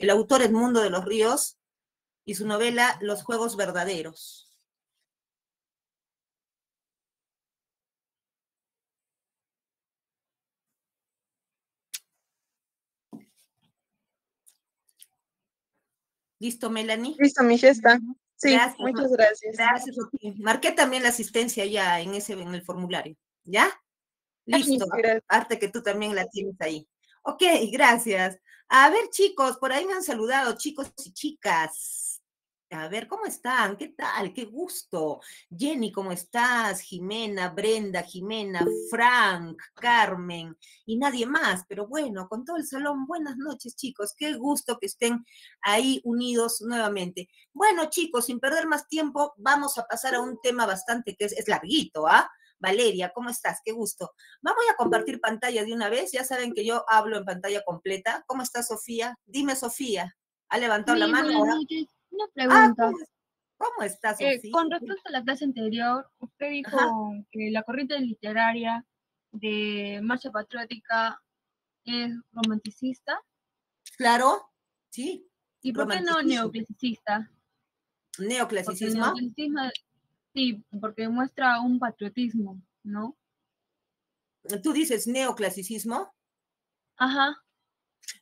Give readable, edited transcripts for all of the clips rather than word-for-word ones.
El autor Edmundo de los Ríos y su novela Los Juegos Verdaderos. ¿Listo, Melanie? Listo, mi gesta. Sí, gracias, muchas gracias. Gracias, marqué también la asistencia ya en el formulario, ¿ya? Listo, aparte que tú también la tienes ahí. Ok, gracias. A ver, chicos, por ahí me han saludado, chicos y chicas. A ver, ¿cómo están? ¿Qué tal? Qué gusto. Jenny, ¿cómo estás? Jimena, Brenda, Jimena, Frank, Carmen y nadie más. Pero bueno, con todo el salón, buenas noches, chicos. Qué gusto que estén ahí unidos nuevamente. Bueno, chicos, sin perder más tiempo, vamos a pasar a un tema bastante que es larguito, ¿ah? Valeria, ¿cómo estás? Qué gusto. Vamos a compartir pantalla de una vez. Ya saben que yo hablo en pantalla completa. ¿Cómo está Sofía? Dime, Sofía. ¿Ha levantado la mano? Buenas noches. Una pregunta. ¿Cómo está, Sofía? Con respecto a la clase anterior, usted dijo que la corriente literaria de Marcha Patriótica es romanticista. Claro, sí. ¿Y por qué no neoclasicista? ¿Neoclasicismo? Porque el neoclasicismo, sí, porque muestra un patriotismo, ¿no? ¿Tú dices neoclasicismo? Ajá.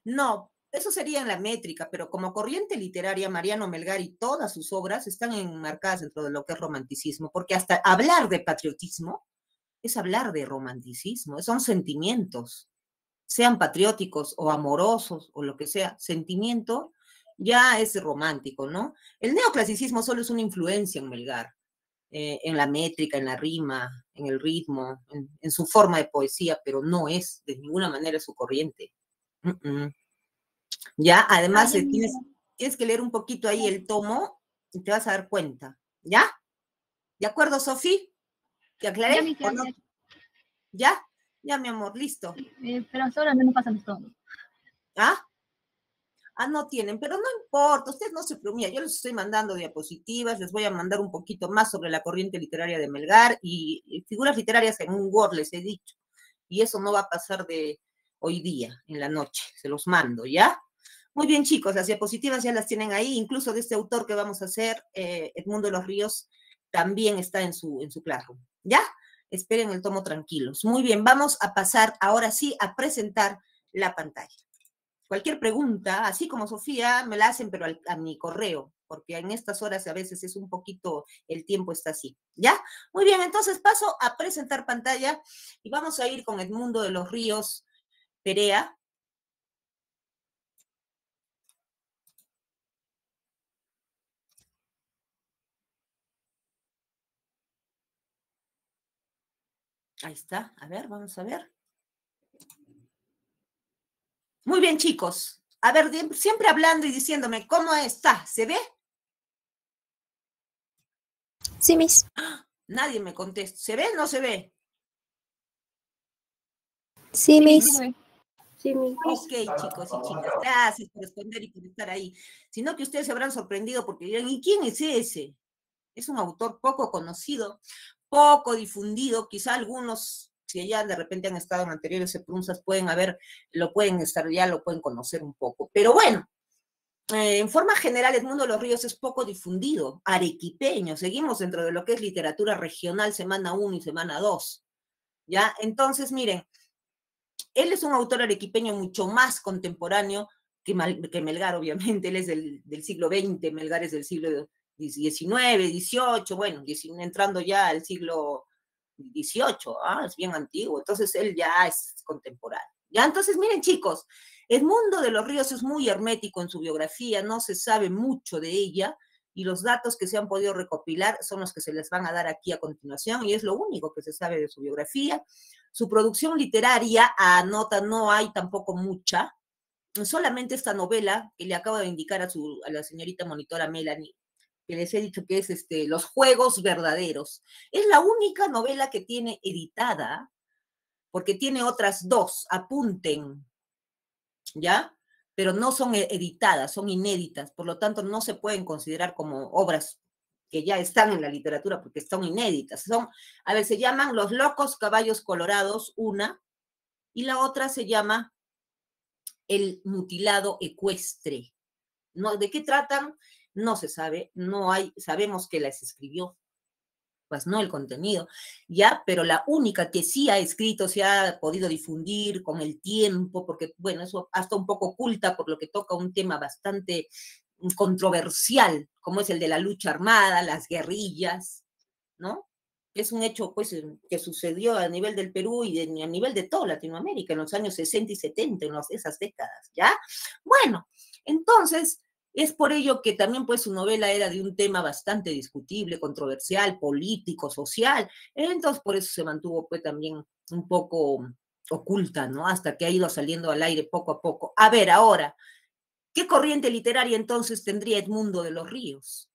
No, eso sería en la métrica, pero como corriente literaria, Mariano Melgar y todas sus obras están enmarcadas dentro de lo que es romanticismo, porque hasta hablar de patriotismo es hablar de romanticismo, son sentimientos, sean patrióticos o amorosos o lo que sea, sentimiento ya es romántico, ¿no? El neoclasicismo solo es una influencia en Melgar, en la métrica, en la rima, en el ritmo, en su forma de poesía, pero no es de ninguna manera su corriente. Ya, además tienes que leer un poquito ahí el tomo y te vas a dar cuenta, ¿ya? ¿De acuerdo, Sofía? ¿Te aclaré? Ya, no? ¿Ya? Ya, mi amor, listo. Pero hasta ahora no nos pasan los tomos. ¿Ah? No tienen, pero no importa, ustedes no se preocupen, yo les estoy mandando diapositivas, les voy a mandar un poquito más sobre la corriente literaria de Melgar y figuras literarias en un Word, les he dicho, y eso no va a pasar de hoy día, en la noche, se los mando, ¿ya? Muy bien, chicos, las diapositivas ya las tienen ahí, incluso de este autor que vamos a hacer, Edmundo de los Ríos, también está en su Classroom, ¿ya? Esperen el tomo tranquilos. Muy bien, vamos a pasar ahora sí a presentar la pantalla. Cualquier pregunta, así como Sofía, me la hacen, pero a mi correo, porque en estas horas a veces es un poquito, el tiempo está así, ¿ya? Muy bien, entonces paso a presentar pantalla y vamos a ir con Edmundo de los Ríos Perea. Ahí está, a ver, vamos a ver. Muy bien, chicos. A ver, siempre hablando y diciéndome, ¿cómo está? ¿Se ve? Sí, Miss. Nadie me contesta. ¿Se ve o no se ve? Sí, Miss. Sí, Miss. Ok, chicos y chicas, gracias por responder y por estar ahí. Sino que ustedes se habrán sorprendido porque dirán, ¿y quién es ese? Es un autor poco conocido, poco difundido, quizá algunos, si ya de repente han estado en anteriores EPRUNSAS, lo pueden conocer un poco. Pero bueno, en forma general, Edmundo de los Ríos es poco difundido, arequipeño, seguimos dentro de lo que es literatura regional, semana 1 y semana 2, ¿ya? Entonces, miren, él es un autor arequipeño mucho más contemporáneo que Melgar, obviamente, él es del siglo XX, Melgar es del siglo XIX, XVIII, bueno, entrando ya al siglo XVIII, es bien antiguo, entonces él ya es contemporáneo. Ya, entonces miren, chicos, Edmundo de los Ríos es muy hermético en su biografía, no se sabe mucho de ella, y los datos que se han podido recopilar son los que se les van a dar aquí a continuación, y es lo único que se sabe de su biografía. Su producción literaria, no hay tampoco mucha, solamente esta novela que le acabo de indicar a la señorita monitora Melanie, que les he dicho que es Los Juegos Verdaderos. Es la única novela que tiene editada, porque tiene otras dos, apunten, ¿ya? Pero no son editadas, son inéditas, por lo tanto no se pueden considerar como obras que ya están en la literatura porque son inéditas. Se llaman Los Locos Caballos Colorados, una, y la otra se llama El Mutilado Ecuestre. No, ¿de qué tratan? No se sabe, no hay, sabemos que las escribió, pues no el contenido, ya, pero la única que sí ha escrito, se ha podido difundir con el tiempo, porque, bueno, eso hasta un poco oculta, por lo que toca un tema bastante controversial, como es el de la lucha armada, las guerrillas, ¿no? Es un hecho, pues, que sucedió a nivel del Perú y a nivel de toda Latinoamérica en los años 60 y 70, en esas décadas, ¿ya? Bueno, entonces, es por ello que también, pues, su novela era de un tema bastante discutible, controversial, político, social. Entonces, por eso se mantuvo, pues, también un poco oculta, ¿no? Hasta que ha ido saliendo al aire poco a poco. A ver, ahora, ¿qué corriente literaria entonces tendría Edmundo de los Ríos?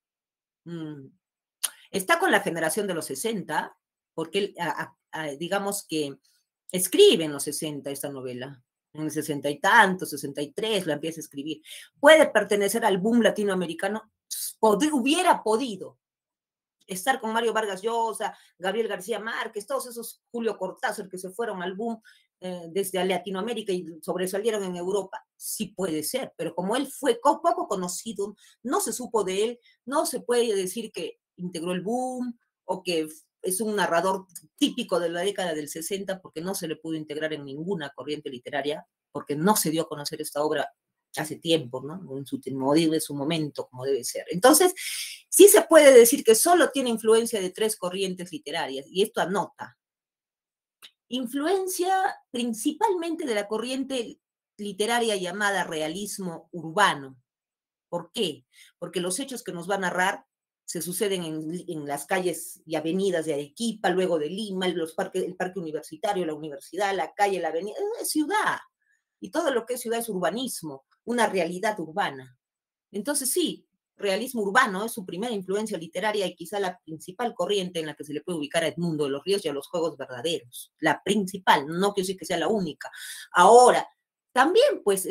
Está con la generación de los 60, porque él, digamos que escribe en los 60 esta novela. En el 60 y tanto, 63, la empieza a escribir. ¿Puede pertenecer al boom latinoamericano? Hubiera podido estar con Mario Vargas Llosa, Gabriel García Márquez, todos esos Julio Cortázar que se fueron al boom desde Latinoamérica y sobresalieron en Europa, sí puede ser, pero como él fue poco conocido, no se supo de él, no se puede decir que integró el boom o que es un narrador típico de la década del 60 porque no se le pudo integrar en ninguna corriente literaria, porque no se dio a conocer esta obra hace tiempo, ¿no? En su momento, como debe ser. Entonces, sí se puede decir que solo tiene influencia de 3 corrientes literarias, y esto anota. Influencia principalmente de la corriente literaria llamada realismo urbano. ¿Por qué? Porque los hechos que nos va a narrar se suceden en las calles y avenidas de Arequipa, luego de Lima, el parque universitario, la universidad, la calle, la avenida, es ciudad. Y todo lo que es ciudad es urbanismo, una realidad urbana. Entonces sí, realismo urbano es su primera influencia literaria y quizá la principal corriente en la que se le puede ubicar a Edmundo de los Ríos y a los Juegos Verdaderos. La principal, no quiero decir que sea la única. Ahora, también, pues,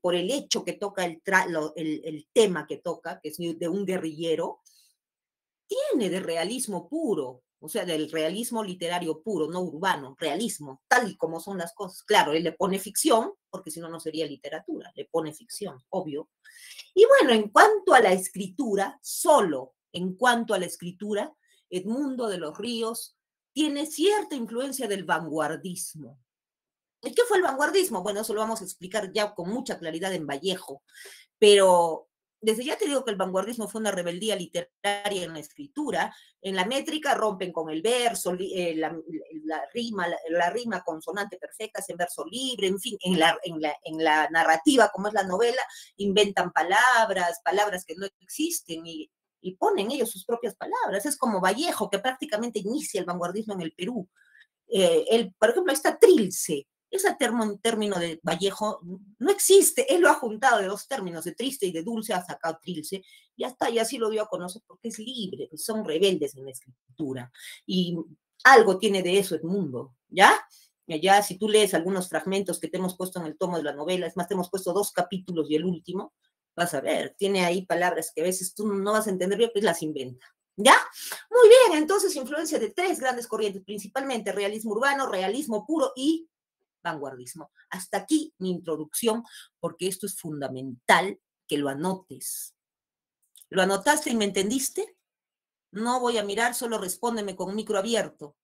por el hecho que toca el tema que toca, que es de un guerrillero, tiene de realismo puro, o sea, del realismo literario puro, no urbano, realismo, tal y como son las cosas. Claro, él le pone ficción, porque si no, no sería literatura, le pone ficción, obvio. Y bueno, en cuanto a la escritura, solo en cuanto a la escritura, Edmundo de los Ríos tiene cierta influencia del vanguardismo. ¿Y qué fue el vanguardismo? Bueno, eso lo vamos a explicar ya con mucha claridad en Vallejo, pero desde ya te digo que el vanguardismo fue una rebeldía literaria en la escritura. En la métrica rompen con el verso, la rima consonante perfecta, en verso libre, en fin, en la narrativa, como es la novela, inventan palabras que no existen y ponen ellos sus propias palabras. Es como Vallejo, que prácticamente inicia el vanguardismo en el Perú. Por ejemplo, está Trilce. Ese término de Vallejo no existe, él lo ha juntado de 2 términos, de triste y de dulce, ha sacado Trilce, y hasta y así lo dio a conocer porque es libre, pues son rebeldes en la escritura, y algo tiene de eso Edmundo, ¿ya? Ya si tú lees algunos fragmentos que te hemos puesto en el tomo de la novela, es más, te hemos puesto 2 capítulos y el último, vas a ver, tiene ahí palabras que a veces tú no vas a entender bien, pues las inventa. ¿Ya? Muy bien, entonces influencia de 3 grandes corrientes, principalmente realismo urbano, realismo puro y vanguardismo. Hasta aquí mi introducción, porque esto es fundamental que lo anotes. ¿Lo anotaste y me entendiste? No voy a mirar, solo respóndeme con micro abierto.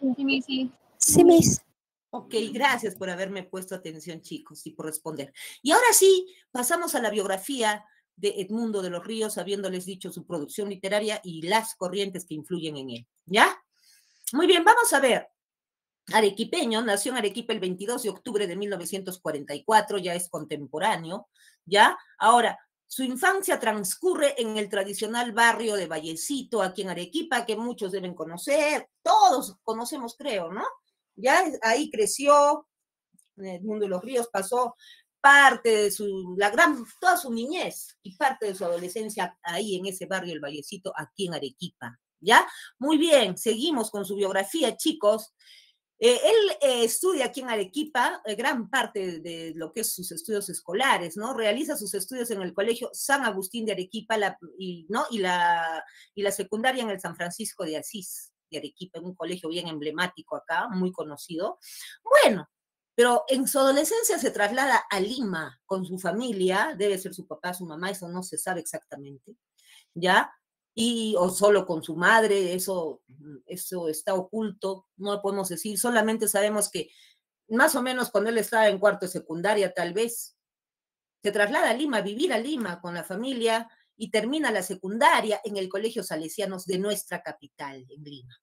Sí. Sí, Miss. Ok, gracias por haberme puesto atención, chicos, y por responder. Y ahora sí, pasamos a la biografía de Edmundo de los Ríos, habiéndoles dicho su producción literaria y las corrientes que influyen en él. ¿Ya? Muy bien, vamos a ver. Arequipeño, nació en Arequipa el 22 de octubre de 1944, ya es contemporáneo, ¿ya? Ahora, su infancia transcurre en el tradicional barrio de Vallecito, aquí en Arequipa, que muchos deben conocer, todos conocemos, creo, ¿no? Ya ahí creció, Edmundo de los Ríos pasó parte de toda su niñez y parte de su adolescencia ahí en ese barrio, el Vallecito, aquí en Arequipa, ¿ya? Muy bien, seguimos con su biografía, chicos. Él estudia aquí en Arequipa gran parte de lo que es sus estudios escolares, ¿no? Realiza sus estudios en el Colegio San Agustín de Arequipa y la secundaria en el San Francisco de Asís de Arequipa, un colegio bien emblemático acá, muy conocido. Bueno, pero en su adolescencia se traslada a Lima con su familia, debe ser su papá, su mamá, eso no se sabe exactamente, ¿ya? O solo con su madre, eso está oculto, no lo podemos decir, solamente sabemos que más o menos cuando él estaba en cuarto de secundaria, tal vez, se traslada a Lima, a vivir a Lima con la familia y termina la secundaria en el Colegio Salesianos de nuestra capital, en Lima.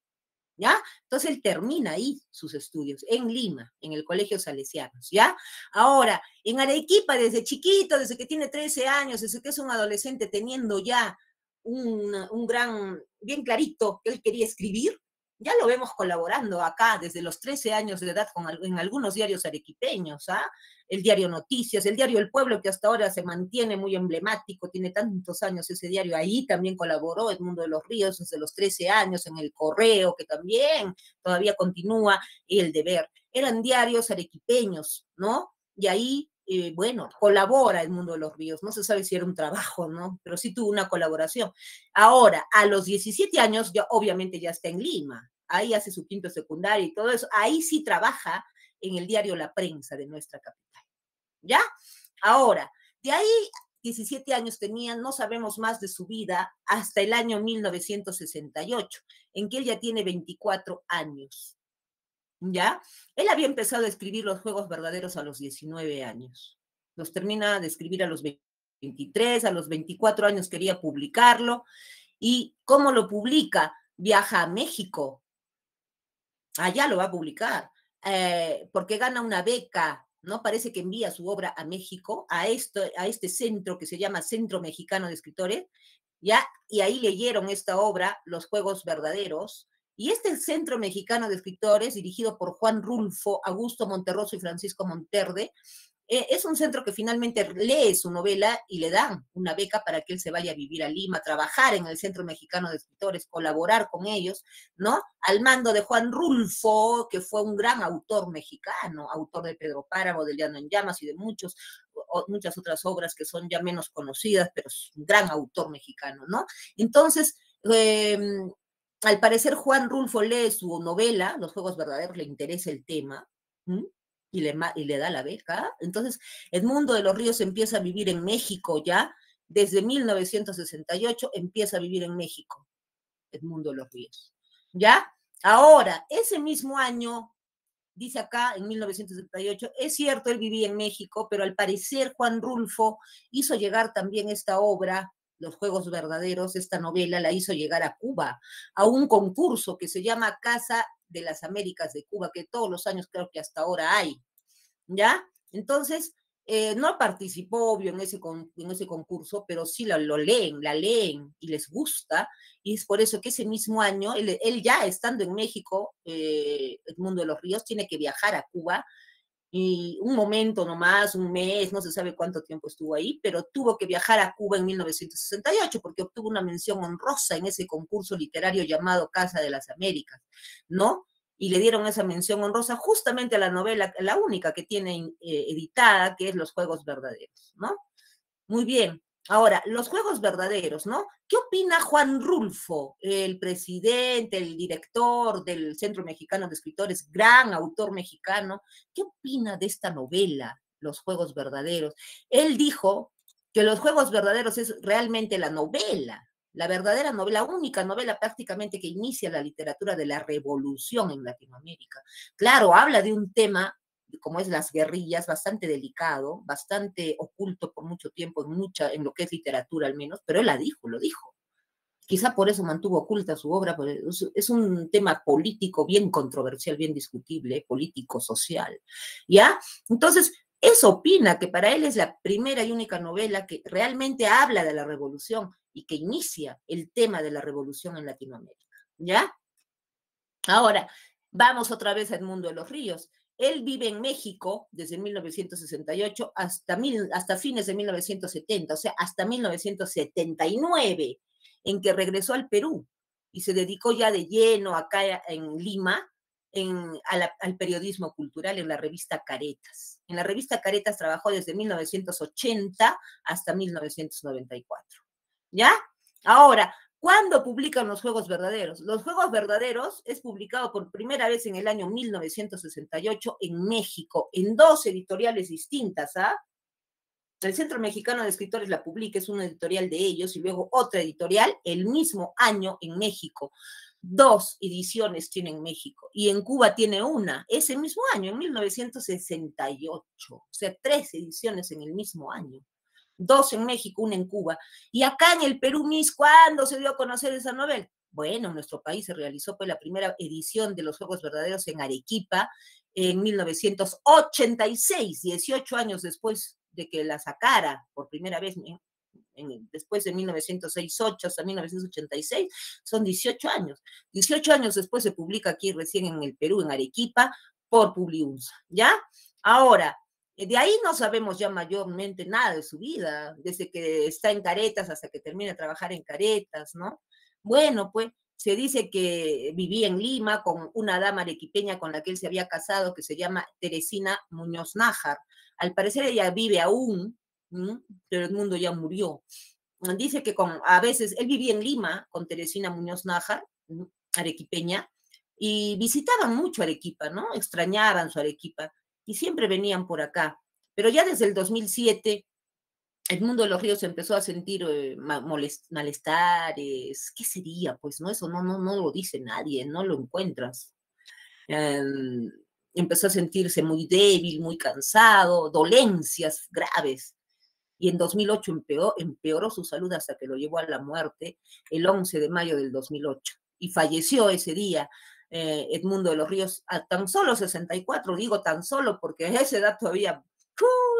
¿Ya? Entonces él termina ahí sus estudios, en Lima, en el Colegio Salesianos, ¿ya? Ahora, en Arequipa, desde chiquito, desde que tiene 13 años, desde que es un adolescente, teniendo ya un gran, bien clarito que él quería escribir, ya lo vemos colaborando acá desde los 13 años de edad en algunos diarios arequipeños, ¿ah? El diario Noticias, el diario El Pueblo, que hasta ahora se mantiene muy emblemático, tiene tantos años ese diario, ahí también colaboró Edmundo de los Ríos desde los 13 años, en El Correo, que también todavía continúa, y El Deber. Eran diarios arequipeños, ¿no? Y ahí, bueno, colabora Edmundo de los Ríos, no se sabe si era un trabajo, ¿no? Pero sí tuvo una colaboración. Ahora, a los 17 años, ya obviamente ya está en Lima, ahí hace su quinto secundario y todo eso, ahí sí trabaja en el diario La Prensa de nuestra capital, ¿ya? Ahora, de ahí 17 años tenía, no sabemos más de su vida, hasta el año 1968, en que él ya tiene 24 años, ¿ya? Él había empezado a escribir los Juegos Verdaderos a los 19 años, los termina de escribir a los 23, a los 24 años quería publicarlo, y ¿cómo lo publica? Viaja a México, allá lo va a publicar, porque gana una beca, ¿no? Parece que envía su obra a México, a este centro que se llama Centro Mexicano de Escritores, ¿ya? Y ahí leyeron esta obra, Los Juegos Verdaderos, y este Centro Mexicano de Escritores, dirigido por Juan Rulfo, Augusto Monterroso y Francisco Monterde, es un centro que finalmente lee su novela y le dan una beca para que él se vaya a vivir a Lima, trabajar en el Centro Mexicano de Escritores, colaborar con ellos, ¿no? Al mando de Juan Rulfo, que fue un gran autor mexicano, autor de Pedro Páramo, de Llano en Llamas y de muchas otras obras que son ya menos conocidas, pero es un gran autor mexicano, ¿no? Entonces, al parecer Juan Rulfo lee su novela, Los Juegos Verdaderos, le interesa el tema, ¿m? Y le da la beca. Entonces, Edmundo de los Ríos empieza a vivir en México ya, desde 1968 empieza a vivir en México, Edmundo de los Ríos, ¿ya? Ahora, ese mismo año, dice acá, en 1978, es cierto, él vivía en México, pero al parecer Juan Rulfo hizo llegar también esta obra, Los Juegos Verdaderos, esta novela, la hizo llegar a Cuba, a un concurso que se llama Casa de las Américas de Cuba, que todos los años creo que hasta ahora hay, ¿ya? Entonces, no participó, obvio, en ese concurso, pero sí la leen y les gusta, y es por eso que ese mismo año, él ya estando en México, Edmundo de los Ríos, tiene que viajar a Cuba, y un momento nomás, un mes, no se sabe cuánto tiempo estuvo ahí, pero tuvo que viajar a Cuba en 1968 porque obtuvo una mención honrosa en ese concurso literario llamado Casa de las Américas, ¿no? Y le dieron esa mención honrosa justamente a la novela, la única que tiene editada, que es Los Juegos Verdaderos, ¿no? Muy bien. Ahora, los Juegos Verdaderos, ¿no? ¿Qué opina Juan Rulfo, el presidente, el director del Centro Mexicano de Escritores, gran autor mexicano? ¿Qué opina de esta novela, Los Juegos Verdaderos? Él dijo que Los Juegos Verdaderos es realmente la novela, la verdadera novela, la única novela prácticamente que inicia la literatura de la revolución en Latinoamérica. Claro, habla de un tema como es las guerrillas, bastante delicado, bastante oculto por mucho tiempo en lo que es literatura al menos, pero él lo dijo. Quizá por eso mantuvo oculta su obra, pero es un tema político bien controversial, bien discutible, político, social, ¿ya? Entonces, eso opina que para él es la primera y única novela que realmente habla de la revolución y que inicia el tema de la revolución en Latinoamérica, ¿ya? Ahora, vamos otra vez a Edmundo de los Ríos. Él vive en México desde 1968 hasta fines de 1970, o sea, hasta 1979, en que regresó al Perú y se dedicó ya de lleno acá en Lima al periodismo cultural en la revista Caretas. En la revista Caretas trabajó desde 1980 hasta 1994. ¿Ya? Ahora, ¿Cuándo publican los Juegos Verdaderos? Los Juegos Verdaderos es publicado por primera vez en el año 1968 en México, en 2 editoriales distintas, ¿ah? El Centro Mexicano de Escritores la publica, es una editorial de ellos, y luego otra editorial el mismo año en México. 2 ediciones tiene en México, y en Cuba tiene una, ese mismo año, en 1968. O sea, 3 ediciones en el mismo año. 2 en México, una en Cuba. Y acá en el Perú, Miss, ¿cuándo se dio a conocer esa novela? Bueno, en nuestro país se realizó pues la primera edición de los Juegos Verdaderos en Arequipa en 1986, 18 años después de que la sacara por primera vez, después de 1968 hasta 1986, son 18 años. 18 años después se publica aquí recién en el Perú, en Arequipa, por Publiunza, ¿ya? Ahora, de ahí no sabemos ya mayormente nada de su vida, desde que está en Caretas hasta que termina de trabajar en Caretas, ¿no? Bueno, pues se dice que vivía en Lima con una dama arequipeña con la que él se había casado, que se llama Teresina Muñoz Nájar. Al parecer ella vive aún, pero el mundo ya murió. Dice que a veces él vivía en Lima con Teresina Muñoz Nájar, arequipeña, y visitaban mucho Arequipa, ¿no? Extrañaban su Arequipa y siempre venían por acá. Pero ya desde el 2007, el mundo de los ríos empezó a sentir malestares. ¿Qué sería? Pues no, eso no lo dice nadie, no lo encuentras. Empezó a sentirse muy débil, muy cansado, dolencias graves. Y en 2008 empeoró su salud hasta que lo llevó a la muerte el 11 de mayo del 2008. Y falleció ese día Edmundo de los Ríos a tan solo 64, digo tan solo porque a esa edad todavía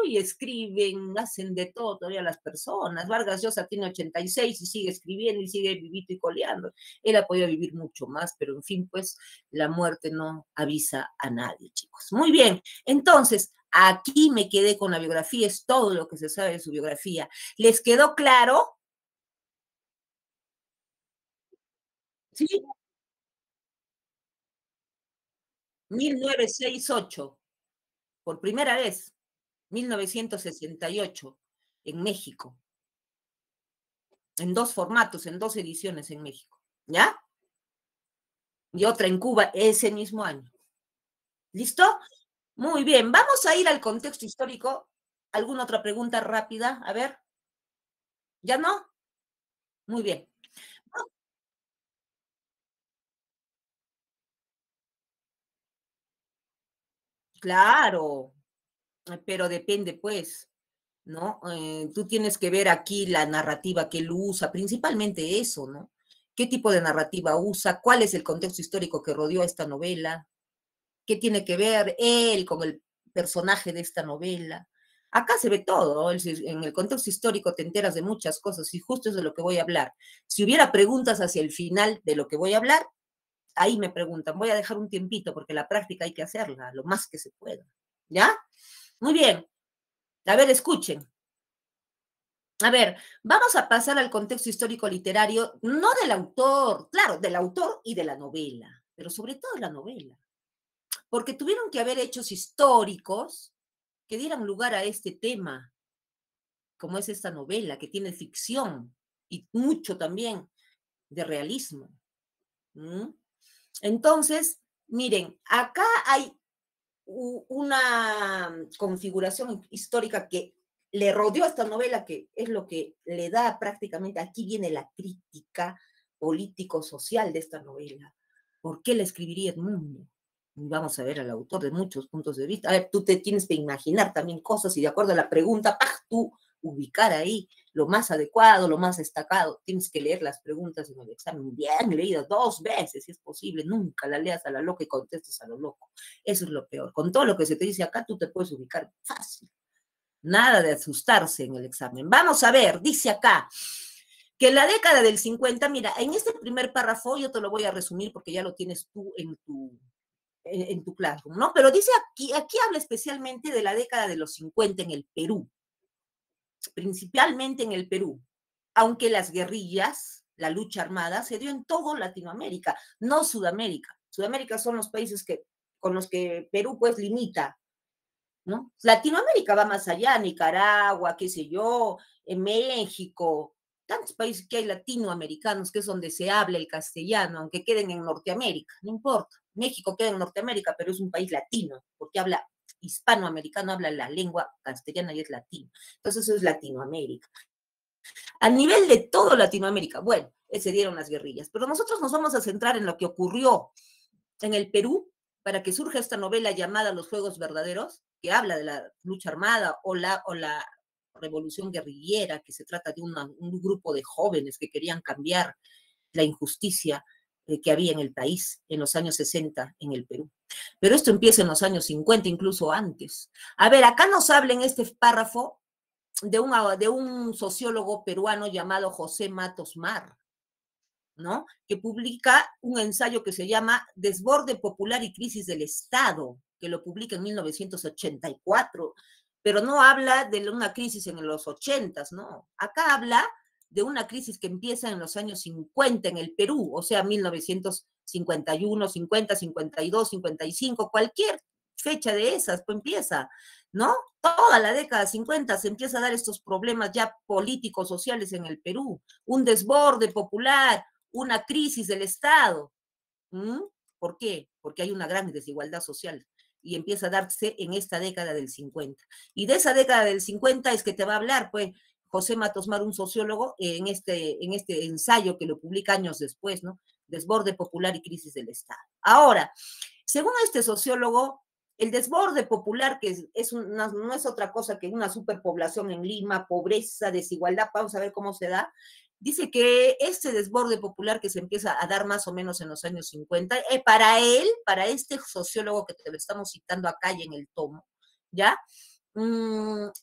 escriben, hacen de todo todavía las personas. Vargas Llosa tiene 86 y sigue escribiendo y sigue vivito y coleando. Él ha podido vivir mucho más, pero en fin, pues la muerte no avisa a nadie, chicos. Muy bien, entonces, aquí me quedé con la biografía, es todo lo que se sabe de su biografía. ¿Les quedó claro? ¿Sí? 1968, por primera vez, 1968, en México, en 2 formatos, en 2 ediciones en México, ¿ya? Y otra en Cuba ese mismo año. ¿Listo? Muy bien, vamos a ir al contexto histórico. ¿Alguna otra pregunta rápida? A ver. ¿Ya no? Muy bien. Claro, pero depende, pues, ¿no? Tú tienes que ver aquí la narrativa que él usa, principalmente eso, ¿no? ¿Qué tipo de narrativa usa? ¿Cuál es el contexto histórico que rodeó a esta novela? ¿Qué tiene que ver él con el personaje de esta novela? Acá se ve todo, ¿no? En el contexto histórico te enteras de muchas cosas y justo es de lo que voy a hablar. Si hubiera preguntas hacia el final de lo que voy a hablar, ahí me preguntan. Voy a dejar un tiempito porque la práctica hay que hacerla lo más que se pueda. ¿Ya? Muy bien. A ver, escuchen. A ver, vamos a pasar al contexto histórico literario, no del autor, claro, del autor y de la novela, pero sobre todo la novela, porque tuvieron que haber hechos históricos que dieran lugar a este tema, como es esta novela, que tiene ficción y mucho también de realismo. Entonces, miren, acá hay una configuración histórica que le rodeó a esta novela, que es lo que le da prácticamente, aquí viene la crítica político-social de esta novela. ¿Por qué la escribiría Edmundo? Vamos a ver al autor de muchos puntos de vista. A ver, tú te tienes que imaginar también cosas y de acuerdo a la pregunta, tú ubicar ahí lo más adecuado, lo más destacado. Tienes que leer las preguntas en el examen bien leídas 2 veces, si es posible. Nunca la leas a la loca y contestes a lo loco. Eso es lo peor. Con todo lo que se te dice acá, tú te puedes ubicar fácil. Nada de asustarse en el examen. Vamos a ver, dice acá que en la década del 50, mira, en este primer párrafo yo te lo voy a resumir porque ya lo tienes tú en tu Classroom, ¿no? Pero dice aquí habla especialmente de la década de los 50 en el Perú, principalmente en el Perú, aunque las guerrillas, la lucha armada, se dio en todo Latinoamérica, no Sudamérica. Sudamérica son los países con los que Perú pues limita, ¿no? Latinoamérica va más allá, Nicaragua, qué sé yo, en México, tantos países que hay latinoamericanos, que es donde se habla el castellano, aunque queden en Norteamérica, no importa. México queda en Norteamérica, pero es un país latino, porque habla hispanoamericano, habla la lengua castellana y es latino. Entonces eso es Latinoamérica. A nivel de todo Latinoamérica, bueno, se dieron las guerrillas, pero nosotros nos vamos a centrar en lo que ocurrió en el Perú para que surja esta novela llamada Los Fuegos Verdaderos, que habla de la lucha armada o la revolución guerrillera, que se trata de un grupo de jóvenes que querían cambiar la injusticia que había en el país en los años 60 en el Perú. Pero esto empieza en los años 50, incluso antes. A ver, acá nos habla en este párrafo de un sociólogo peruano llamado José Matos Mar, ¿no? Que publica un ensayo que se llama Desborde Popular y Crisis del Estado, que lo publica en 1984, pero no habla de una crisis en los 80s, ¿no? Acá habla de una crisis que empieza en los años 50 en el Perú, o sea, 1951, 50, 52, 55, cualquier fecha de esas, pues empieza, ¿no? Toda la década 50 se empieza a dar estos problemas ya políticos, sociales en el Perú, un desborde popular, una crisis del Estado. ¿Por qué? Porque hay una gran desigualdad social y empieza a darse en esta década del 50. Y de esa década del 50 es que te va a hablar, pues, José Matos Mar, un sociólogo, en este ensayo que lo publica años después, ¿no? Desborde popular y crisis del Estado. Ahora, según este sociólogo, el desborde popular, que no es otra cosa que una superpoblación en Lima, pobreza, desigualdad, vamos a ver cómo se da, dice que este desborde popular que se empieza a dar más o menos en los años 50, para él, para este sociólogo que te lo estamos citando acá y en el tomo, ¿ya?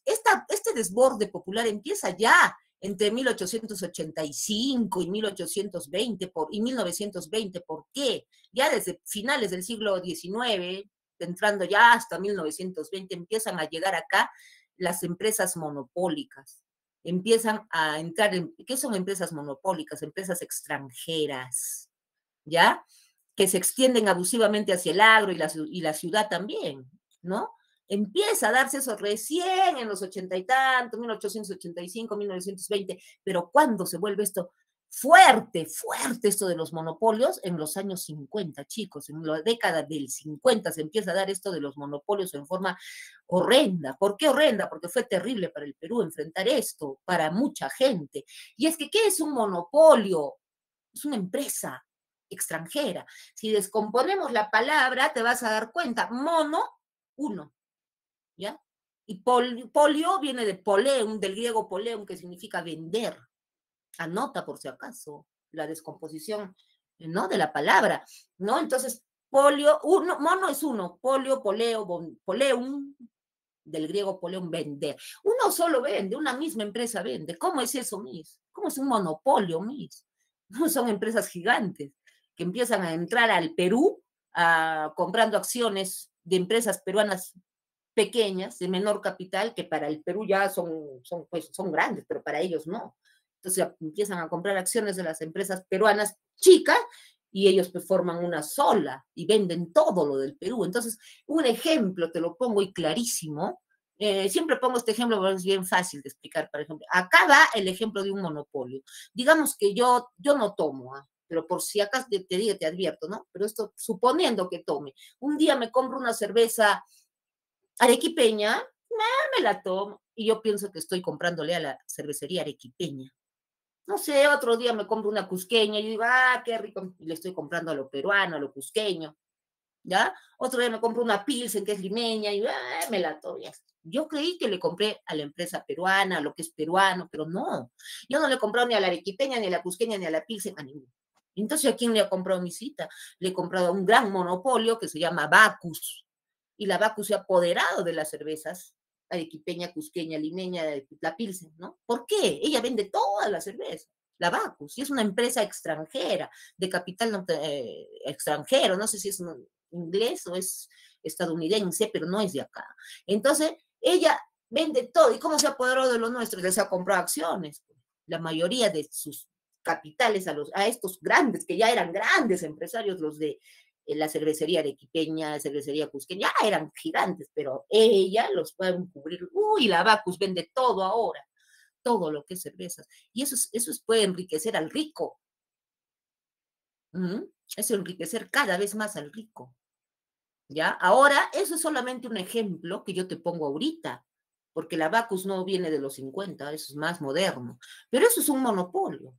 Este desborde popular empieza ya entre 1885 y 1820 y 1920. ¿Por qué? Ya desde finales del siglo XIX, entrando ya hasta 1920, empiezan a llegar acá las empresas monopólicas. Empiezan a entrar ¿qué son empresas monopólicas? Empresas extranjeras, ¿ya? Que se extienden abusivamente hacia el agro y la ciudad también, ¿no? Empieza a darse eso recién en los 80 y tantos, 1885, 1920, pero ¿cuándo se vuelve esto fuerte esto de los monopolios? En los años 50, chicos, en la década del 50 se empieza a dar esto de los monopolios en forma horrenda. ¿Por qué horrenda? Porque fue terrible para el Perú enfrentar esto, para mucha gente. Y es que, ¿qué es un monopolio? Es una empresa extranjera. Si descomponemos la palabra, te vas a dar cuenta, mono, uno, ¿ya? Y polio viene de poleum, del griego poleum, que significa vender. Anota por si acaso la descomposición, ¿no? De la palabra, ¿no? Entonces, polio, mono es uno, polio, poleo, poleum, del griego poleum, vender. Uno solo vende, una misma empresa vende. ¿Cómo es eso, Miss? ¿Cómo es un monopolio, Miss? No son empresas gigantes que empiezan a entrar al Perú comprando acciones de empresas peruanas pequeñas, de menor capital, que para el Perú ya son grandes, pero para ellos no. Entonces empiezan a comprar acciones de las empresas peruanas chicas y ellos pues forman una sola y venden todo lo del Perú. Entonces, un ejemplo, te lo pongo y clarísimo, siempre pongo este ejemplo porque es bien fácil de explicar, por ejemplo. Acá va el ejemplo de un monopolio. Digamos que yo no tomo, pero por si acaso te digo, te advierto, ¿no? Pero esto suponiendo que tome. Un día me compro una cerveza arequipeña, me la tomo y yo pienso que estoy comprándole a la cervecería arequipeña. No sé, otro día me compro una cusqueña y digo, qué rico, y le estoy comprando a lo peruano, a lo cusqueño, ¿ya? Otro día me compro una Pilsen que es limeña y me la tomo. Yo creí que le compré a la empresa peruana, a lo que es peruano, pero no. Yo no le he comprado ni a la arequipeña, ni a la cusqueña, ni a la Pilsen, a ninguno. Entonces, ¿a quién le ha comprado mi cita? Le he comprado a un gran monopolio que se llama Bacus. Y la Bacus se ha apoderado de las cervezas arequipeña, cusqueña, limeña, la Pilsen, ¿no? ¿Por qué? Ella vende toda la cerveza, la Bacus, y es una empresa extranjera, de capital extranjero, no sé si es inglés o es estadounidense, pero no es de acá. Entonces, ella vende todo. ¿Y cómo se apoderó de los nuestros? Les ha comprado acciones. La mayoría de sus capitales a estos grandes, que ya eran grandes empresarios, los de la cervecería arequipeña, cervecería cusqueña, ya eran gigantes, pero ella los puede cubrir. Uy, la Bacus vende todo ahora. todo lo que es cervezas. Y puede enriquecer al rico. Eso enriquecer cada vez más al rico. ¿Ya? Ahora, eso es solamente un ejemplo que yo te pongo ahorita, porque la Bacus no viene de los 50, eso es más moderno. Pero eso es un monopolio.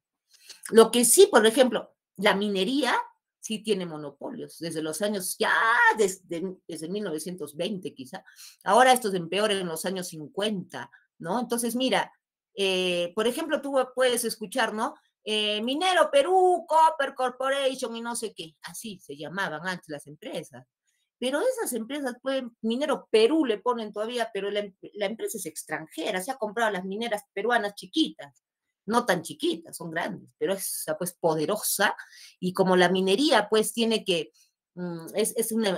Lo que sí, por ejemplo, la minería sí tiene monopolios, desde los años, ya desde 1920 quizá. Ahora estos empeoran en los años 50, ¿no? Entonces, mira, por ejemplo, tú puedes escuchar, ¿no? Minero Perú, Copper Corporation y no sé qué, así se llamaban antes las empresas. Pero esas empresas pueden, Minero Perú le ponen todavía, pero la empresa es extranjera, se ha comprado las mineras peruanas chiquitas, no tan chiquitas, son grandes, pero es pues poderosa, y como la minería pues tiene que,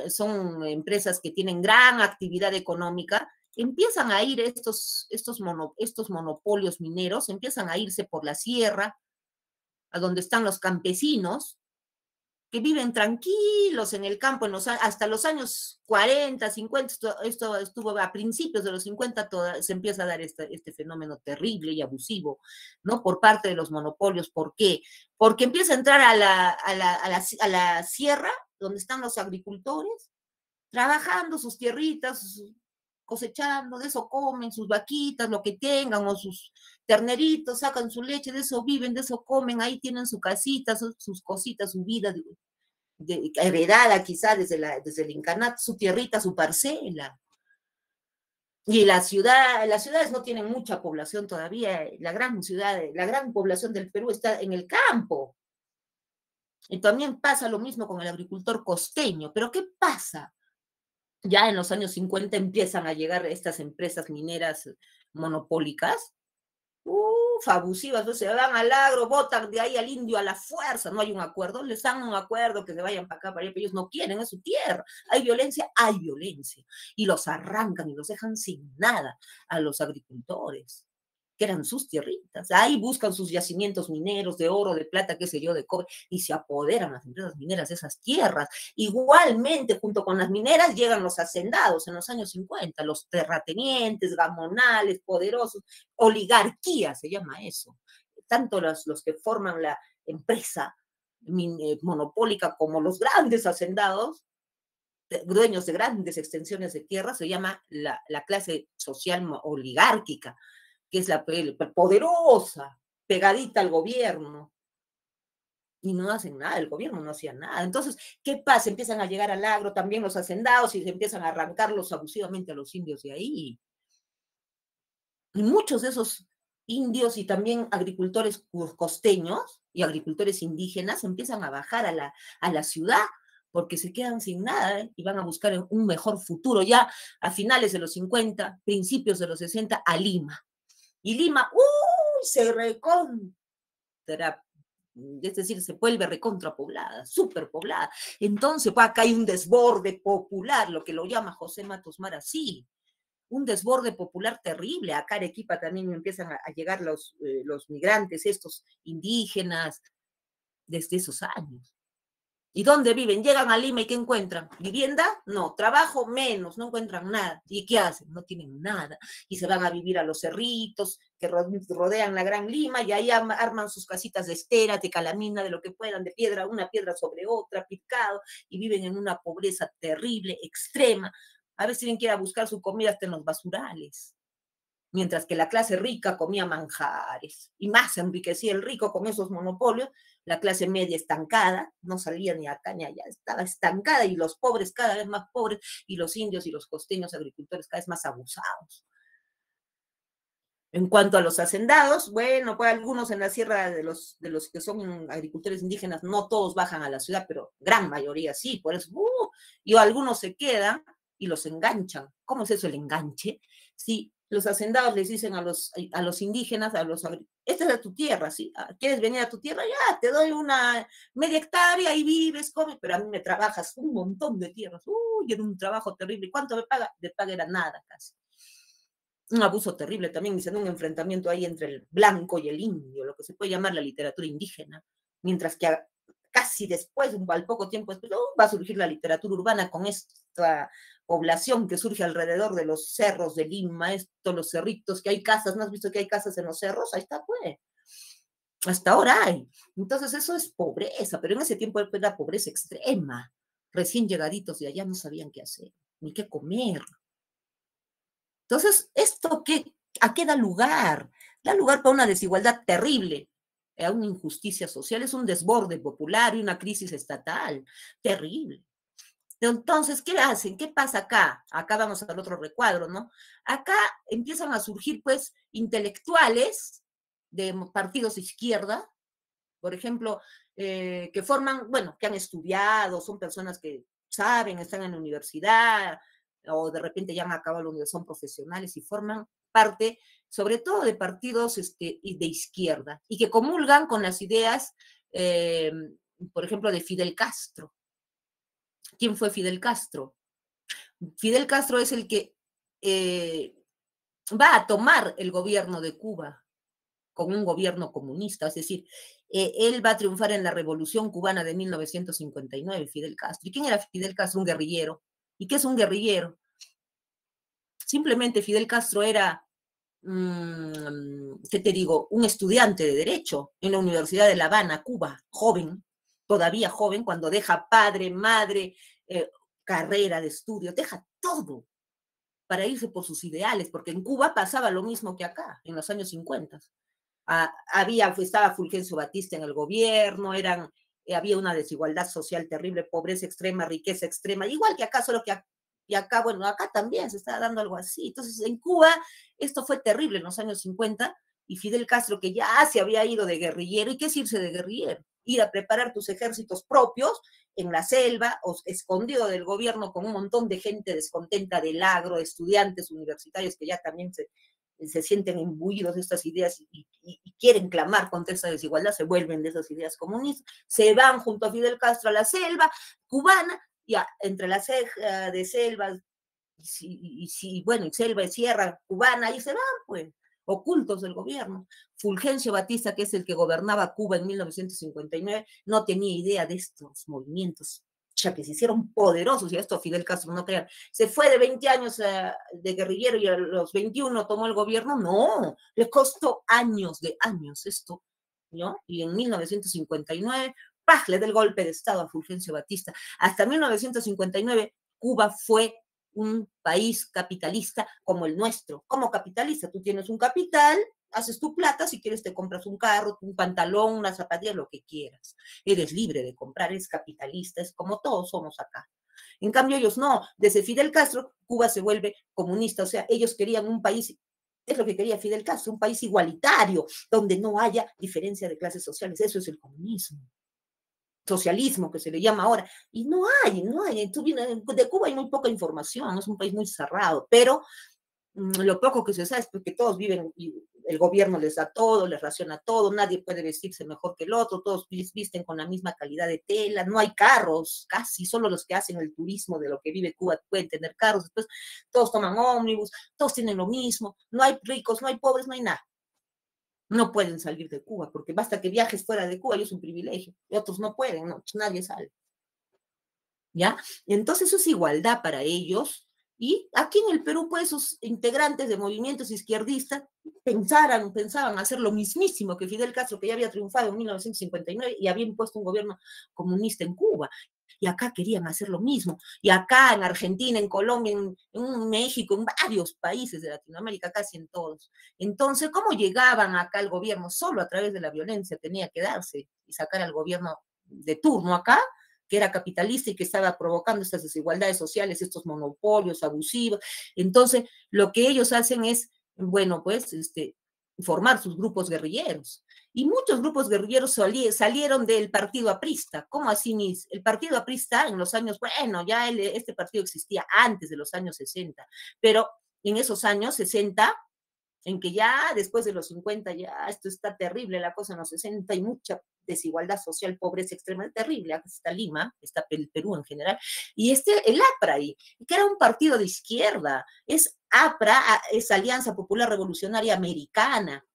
son empresas que tienen gran actividad económica, empiezan a ir estos monopolios mineros, empiezan a irse por la sierra, a donde están los campesinos, que viven tranquilos en el campo hasta los años 40, 50, esto estuvo a principios de los 50, se empieza a dar este fenómeno terrible y abusivo, ¿no? Por parte de los monopolios. ¿Por qué? Porque empieza a entrar a la sierra, donde están los agricultores, trabajando sus tierritas, cosechando, de eso comen, sus vaquitas, lo que tengan, o sus terneritos, sacan su leche, de eso viven, de eso comen, ahí tienen su casita, sus cositas, su vida heredada quizá desde el incanato, su tierrita, su parcela. Y las ciudades no tienen mucha población todavía, la gran población del Perú está en el campo. Y también pasa lo mismo con el agricultor costeño. Pero ¿qué pasa? Ya en los años 50 empiezan a llegar estas empresas mineras monopólicas, abusivas, ¿no? Se van al agro, botan de ahí al indio a la fuerza, no hay un acuerdo, les dan un acuerdo que se vayan para acá, para allá, pero ellos no quieren, es su tierra. Hay violencia, y los arrancan y los dejan sin nada a los agricultores, que eran sus tierritas. Ahí buscan sus yacimientos mineros de oro, de plata, qué sé yo, de cobre, y se apoderan las empresas mineras de esas tierras. Igualmente, junto con las mineras, llegan los hacendados en los años 50, los terratenientes, gamonales, poderosos, oligarquía se llama eso. Tanto los que forman la empresa monopólica como los grandes hacendados, dueños de grandes extensiones de tierra, se llama la clase social oligárquica, que es la poderosa, pegadita al gobierno, y no hacen nada, el gobierno no hacía nada. Entonces, ¿qué pasa? Empiezan a llegar al agro también los hacendados y se empiezan a arrancarlos abusivamente a los indios de ahí. Y muchos de esos indios y también agricultores costeños y agricultores indígenas empiezan a bajar a la ciudad, porque se quedan sin nada, y van a buscar un mejor futuro ya a finales de los 50, principios de los 60, a Lima. Y Lima, se recontra, es decir, se vuelve recontrapoblada, superpoblada. Entonces, pues, acá hay un desborde popular, lo que lo llama José Matos Mar así, un desborde popular terrible. Acá en Arequipa también empiezan a llegar los migrantes, estos indígenas, desde esos años. ¿Y dónde viven? Llegan a Lima y ¿qué encuentran? ¿Vivienda? No. ¿Trabajo? Menos, no encuentran nada. ¿Y qué hacen? No tienen nada. Y se van a vivir a los cerritos que rodean la Gran Lima, y ahí arman sus casitas de estera, de calamina, de lo que puedan, de piedra, una piedra sobre otra, picado, y viven en una pobreza terrible, extrema. A veces tienen que ir a buscar su comida hasta en los basurales. Mientras que la clase rica comía manjares, y más se enriquecía el rico con esos monopolios, la clase media estancada, no salía ni acá ni allá, estaba estancada, y los pobres cada vez más pobres, y los indios y los costeños agricultores cada vez más abusados. En cuanto a los hacendados, bueno, pues algunos en la sierra de los que son agricultores indígenas, no todos bajan a la ciudad, pero gran mayoría sí, por eso, y algunos se quedan y los enganchan. ¿Cómo es eso el enganche? Sí, los hacendados les dicen a los indígenas, esta es tu tierra, ¿sí? ¿Quieres venir a tu tierra? Ya, te doy una media hectárea y vives, comes, pero a mí me trabajas un montón de tierras. Era un trabajo terrible. ¿Cuánto me paga? Me paga era nada casi. Un abuso terrible también, dicen, un enfrentamiento ahí entre el blanco y el indio, lo que se puede llamar la literatura indígena, mientras que casi después, al poco tiempo después, va a surgir la literatura urbana con esta población que surge alrededor de los cerros de Lima, los cerritos, que hay casas, ¿no has visto que hay casas en los cerros? Ahí está, pues. Hasta ahora hay. Entonces eso es pobreza, pero en ese tiempo era pobreza extrema. Recién llegaditos de allá no sabían qué hacer, ni qué comer. Entonces, ¿a qué da lugar? Da lugar para una desigualdad terrible, a una injusticia social, es un desborde popular y una crisis estatal terrible. Entonces, ¿qué hacen? ¿Qué pasa acá? Acá vamos al otro recuadro, ¿no? Acá empiezan a surgir, pues, intelectuales de partidos de izquierda, por ejemplo, que forman, bueno, que han estudiado, son personas que saben, están en la universidad, o de repente ya han acabado la universidad, son profesionales y forman parte, sobre todo de partidos de izquierda, y que comulgan con las ideas, por ejemplo, de Fidel Castro. ¿Quién fue Fidel Castro? Fidel Castro es el que va a tomar el gobierno de Cuba con un gobierno comunista, es decir, él va a triunfar en la Revolución Cubana de 1959, Fidel Castro. ¿Y quién era Fidel Castro? Un guerrillero. ¿Y qué es un guerrillero? Simplemente Fidel Castro era, ¿qué te digo? Un estudiante de Derecho en la Universidad de La Habana, Cuba, joven, todavía joven, cuando deja padre, madre, carrera de estudio, deja todo para irse por sus ideales, porque en Cuba pasaba lo mismo que acá, en los años 50. Estaba Fulgencio Batista en el gobierno, había una desigualdad social terrible, pobreza extrema, riqueza extrema, igual que acá, solo que acá, bueno, acá también se estaba dando algo así. Entonces, en Cuba, esto fue terrible en los años 50, y Fidel Castro, que ya se había ido de guerrillero, ¿y qué es irse de guerrillero? Ir a preparar tus ejércitos propios en la selva, o escondido del gobierno con un montón de gente descontenta del agro, estudiantes universitarios que ya también se sienten imbuidos de estas ideas y quieren clamar contra esa desigualdad, se vuelven de esas ideas comunistas, se van junto a Fidel Castro a la selva cubana, y entre la ceja de selvas, bueno, selva y sierra cubana, ahí se van, pues, ocultos del gobierno. Fulgencio Batista, que es el que gobernaba Cuba en 1959, no tenía idea de estos movimientos, ya que se hicieron poderosos, y esto Fidel Castro no crean, se fue de 20 años de guerrillero y a los 21 tomó el gobierno, no, le costó años de años esto, ¿no? Y en 1959, ¡pah!, le da el golpe de Estado a Fulgencio Batista. Hasta 1959, Cuba fue un país capitalista como el nuestro. Como capitalista, tú tienes un capital, haces tu plata, si quieres te compras un carro, un pantalón, una zapatilla, lo que quieras. Eres libre de comprar, eres capitalista, es como todos somos acá. En cambio ellos no, desde Fidel Castro, Cuba se vuelve comunista, o sea, ellos querían un país, es lo que quería Fidel Castro, un país igualitario, donde no haya diferencia de clases sociales, eso es el comunismo. Socialismo, que se le llama ahora, y no hay. De Cuba hay muy poca información, es un país muy cerrado, pero lo poco que se sabe es porque todos viven, y el gobierno les da todo, les raciona todo, nadie puede vestirse mejor que el otro, todos visten con la misma calidad de tela, no hay carros, casi, solo los que hacen el turismo de lo que vive Cuba pueden tener carros, después todos toman ómnibus, todos tienen lo mismo, no hay ricos, no hay pobres, no hay nada. No pueden salir de Cuba, porque basta que viajes fuera de Cuba y es un privilegio, y otros no pueden, no, nadie sale. ¿Ya? Entonces eso es igualdad para ellos, y aquí en el Perú, pues, esos integrantes de movimientos izquierdistas pensaban hacer lo mismísimo que Fidel Castro, que ya había triunfado en 1959 y había impuesto un gobierno comunista en Cuba. Y acá querían hacer lo mismo. Y acá en Argentina, en Colombia, en México, en varios países de Latinoamérica, casi en todos. Entonces, ¿cómo llegaban acá al gobierno? Solo a través de la violencia tenía que darse y sacar al gobierno de turno acá, que era capitalista y que estaba provocando estas desigualdades sociales, estos monopolios abusivos. Entonces, lo que ellos hacen es, bueno, pues, formar sus grupos guerrilleros. Y muchos grupos guerrilleros salieron del partido aprista. ¿Cómo así, Miss? El partido aprista en los años, bueno, ya este partido existía antes de los años 60, pero en esos años 60, en que ya después de los 50, ya esto está terrible, la cosa en los 60, hay mucha desigualdad social, pobreza extrema, terrible, acá está Lima, está el Perú en general, y el APRA ahí, que era un partido de izquierda, es APRA, es Alianza Popular Revolucionaria Americana,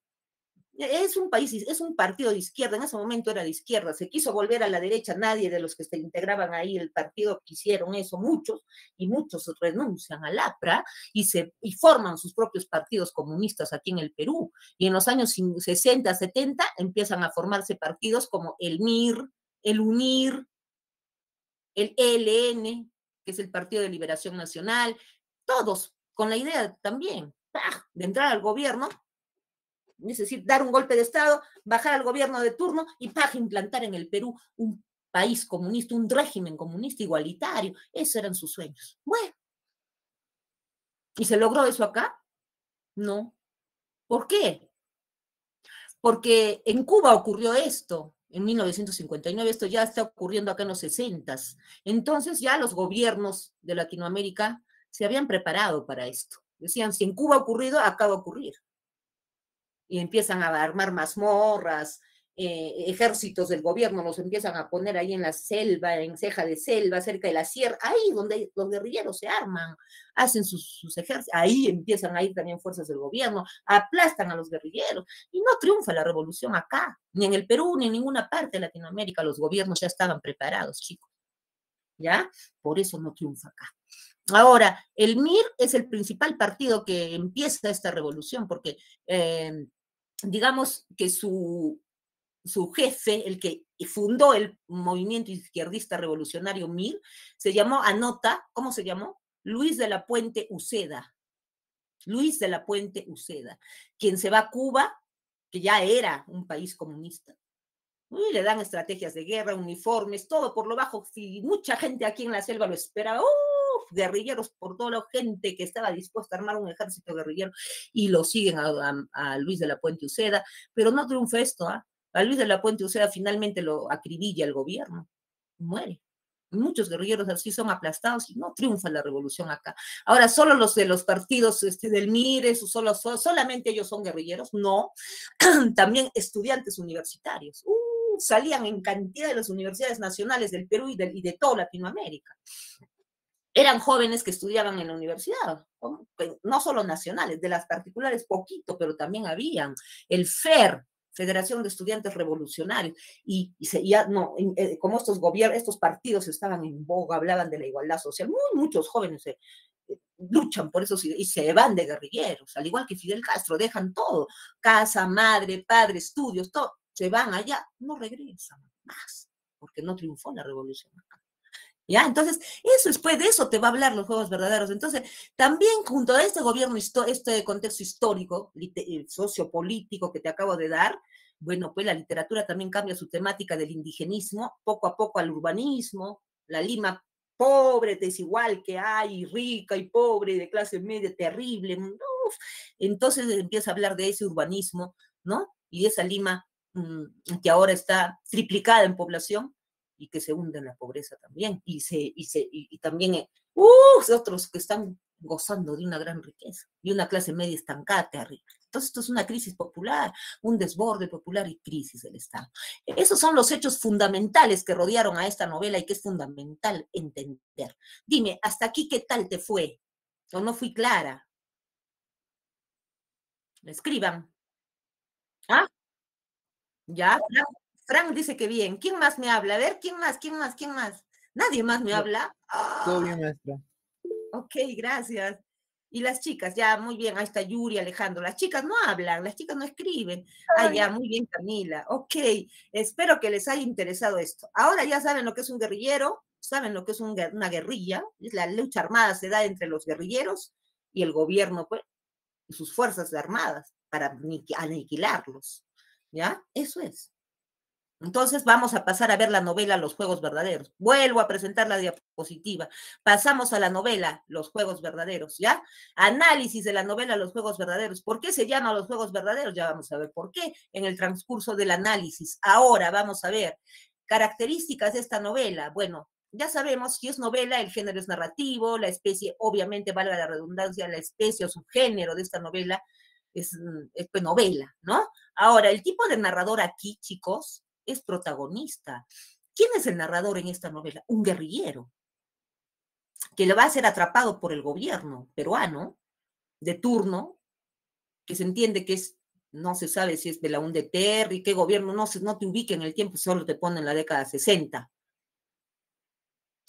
Es un país, es un partido de izquierda, en ese momento era de izquierda, se quiso volver a la derecha, nadie de los que se integraban ahí el partido quisieron eso, muchos, y muchos renuncian al APRA y forman sus propios partidos comunistas aquí en el Perú. Y en los años 60, 70 empiezan a formarse partidos como el MIR, el UNIR, el ELN, que es el Partido de Liberación Nacional, todos con la idea también de entrar al gobierno, es decir, dar un golpe de Estado, bajar al gobierno de turno y implantar en el Perú un país comunista, un régimen comunista igualitario. Esos eran sus sueños. Bueno, ¿y se logró eso acá? No. ¿Por qué? Porque en Cuba ocurrió esto, en 1959, esto ya está ocurriendo acá en los 60s. Entonces ya los gobiernos de Latinoamérica se habían preparado para esto. Decían, si en Cuba ha ocurrido, acá va a ocurrir. Y empiezan a armar mazmorras, ejércitos del gobierno los empiezan a poner ahí en la selva, en ceja de selva, cerca de la sierra, ahí donde los guerrilleros se arman, hacen sus ejércitos, ahí empiezan a ir también fuerzas del gobierno, aplastan a los guerrilleros, y no triunfa la revolución acá, ni en el Perú, ni en ninguna parte de Latinoamérica, los gobiernos ya estaban preparados, chicos, ¿ya? Por eso no triunfa acá. Ahora, el MIR es el principal partido que empieza esta revolución, porque digamos que su jefe, el que fundó el movimiento izquierdista revolucionario MIR, se llamó Anota, ¿cómo se llamó? Luis de la Puente Uceda. Luis de la Puente Uceda, quien se va a Cuba, que ya era un país comunista. Y le dan estrategias de guerra, uniformes, todo por lo bajo. Si mucha gente aquí en la selva lo esperaba, guerrilleros por toda la gente que estaba dispuesta a armar un ejército guerrillero, y lo siguen a Luis de la Puente Uceda, pero no triunfa esto, ¿ah? A Luis de la Puente Uceda finalmente lo acribilla el gobierno, muere. Muchos guerrilleros así son aplastados y no triunfa la revolución acá. Ahora, solo los de los partidos del MIR, solamente ellos son guerrilleros, no. También estudiantes universitarios. Salían en cantidad de las universidades nacionales del Perú y de toda Latinoamérica. Eran jóvenes que estudiaban en la universidad, no solo nacionales, de las particulares poquito, pero también habían. El FER, Federación de Estudiantes Revolucionarios, como estos partidos estaban en boga, hablaban de la igualdad social, muchos jóvenes luchan por eso y se van de guerrilleros, al igual que Fidel Castro, dejan todo, casa, madre, padre, estudios, todo, se van allá, no regresan más, porque no triunfó la revolución acá. ¿Ya? Entonces, después de eso te va a hablar los juegos verdaderos. Entonces, también junto a este gobierno, este contexto histórico, sociopolítico que te acabo de dar, bueno, pues la literatura también cambia su temática del indigenismo, poco a poco al urbanismo, la Lima pobre, desigual que hay, rica y pobre, de clase media, terrible. Entonces empieza a hablar de ese urbanismo, ¿no? Y esa Lima que ahora está triplicada en población, y que se hunde en la pobreza también, y también otros que están gozando de una gran riqueza, y una clase media estancada terrible. Entonces esto es una crisis popular, un desborde popular y crisis del Estado. Esos son los hechos fundamentales que rodearon a esta novela y que es fundamental entender. Dime, ¿hasta aquí qué tal te fue? ¿O no fui clara? Escriban. ¿Ah? ¿Ya? Frank dice que bien. ¿Quién más me habla? A ver, ¿quién más? ¿Nadie más me habla? Todo bien, maestra. Ok, gracias. Y las chicas, ya, muy bien. Ahí está Yuri, Alejandro. Las chicas no hablan, las chicas no escriben. Ya, muy bien, Camila. Ok, espero que les haya interesado esto. Ahora ya saben lo que es un guerrillero, saben lo que es una guerrilla. La lucha armada se da entre los guerrilleros y el gobierno, pues, y sus fuerzas armadas para aniquilarlos. ¿Ya? Eso es. Entonces vamos a pasar a ver la novela Los Juegos Verdaderos. Vuelvo a presentar la diapositiva. Pasamos a la novela Los Juegos Verdaderos, ¿ya? Análisis de la novela Los Juegos Verdaderos. ¿Por qué se llama Los Juegos Verdaderos? Ya vamos a ver por qué en el transcurso del análisis. Ahora vamos a ver características de esta novela. Bueno, ya sabemos que es novela, el género es narrativo, la especie, obviamente, valga la redundancia, la especie o subgénero de esta novela es pues, novela, ¿no? Ahora, el tipo de narrador aquí, chicos, es protagonista. ¿Quién es el narrador en esta novela? Un guerrillero, que le va a ser atrapado por el gobierno peruano de turno, que se entiende que es no se sabe si es Belaúnde Terry, qué gobierno, no te ubique en el tiempo, solo te ponen la década 60.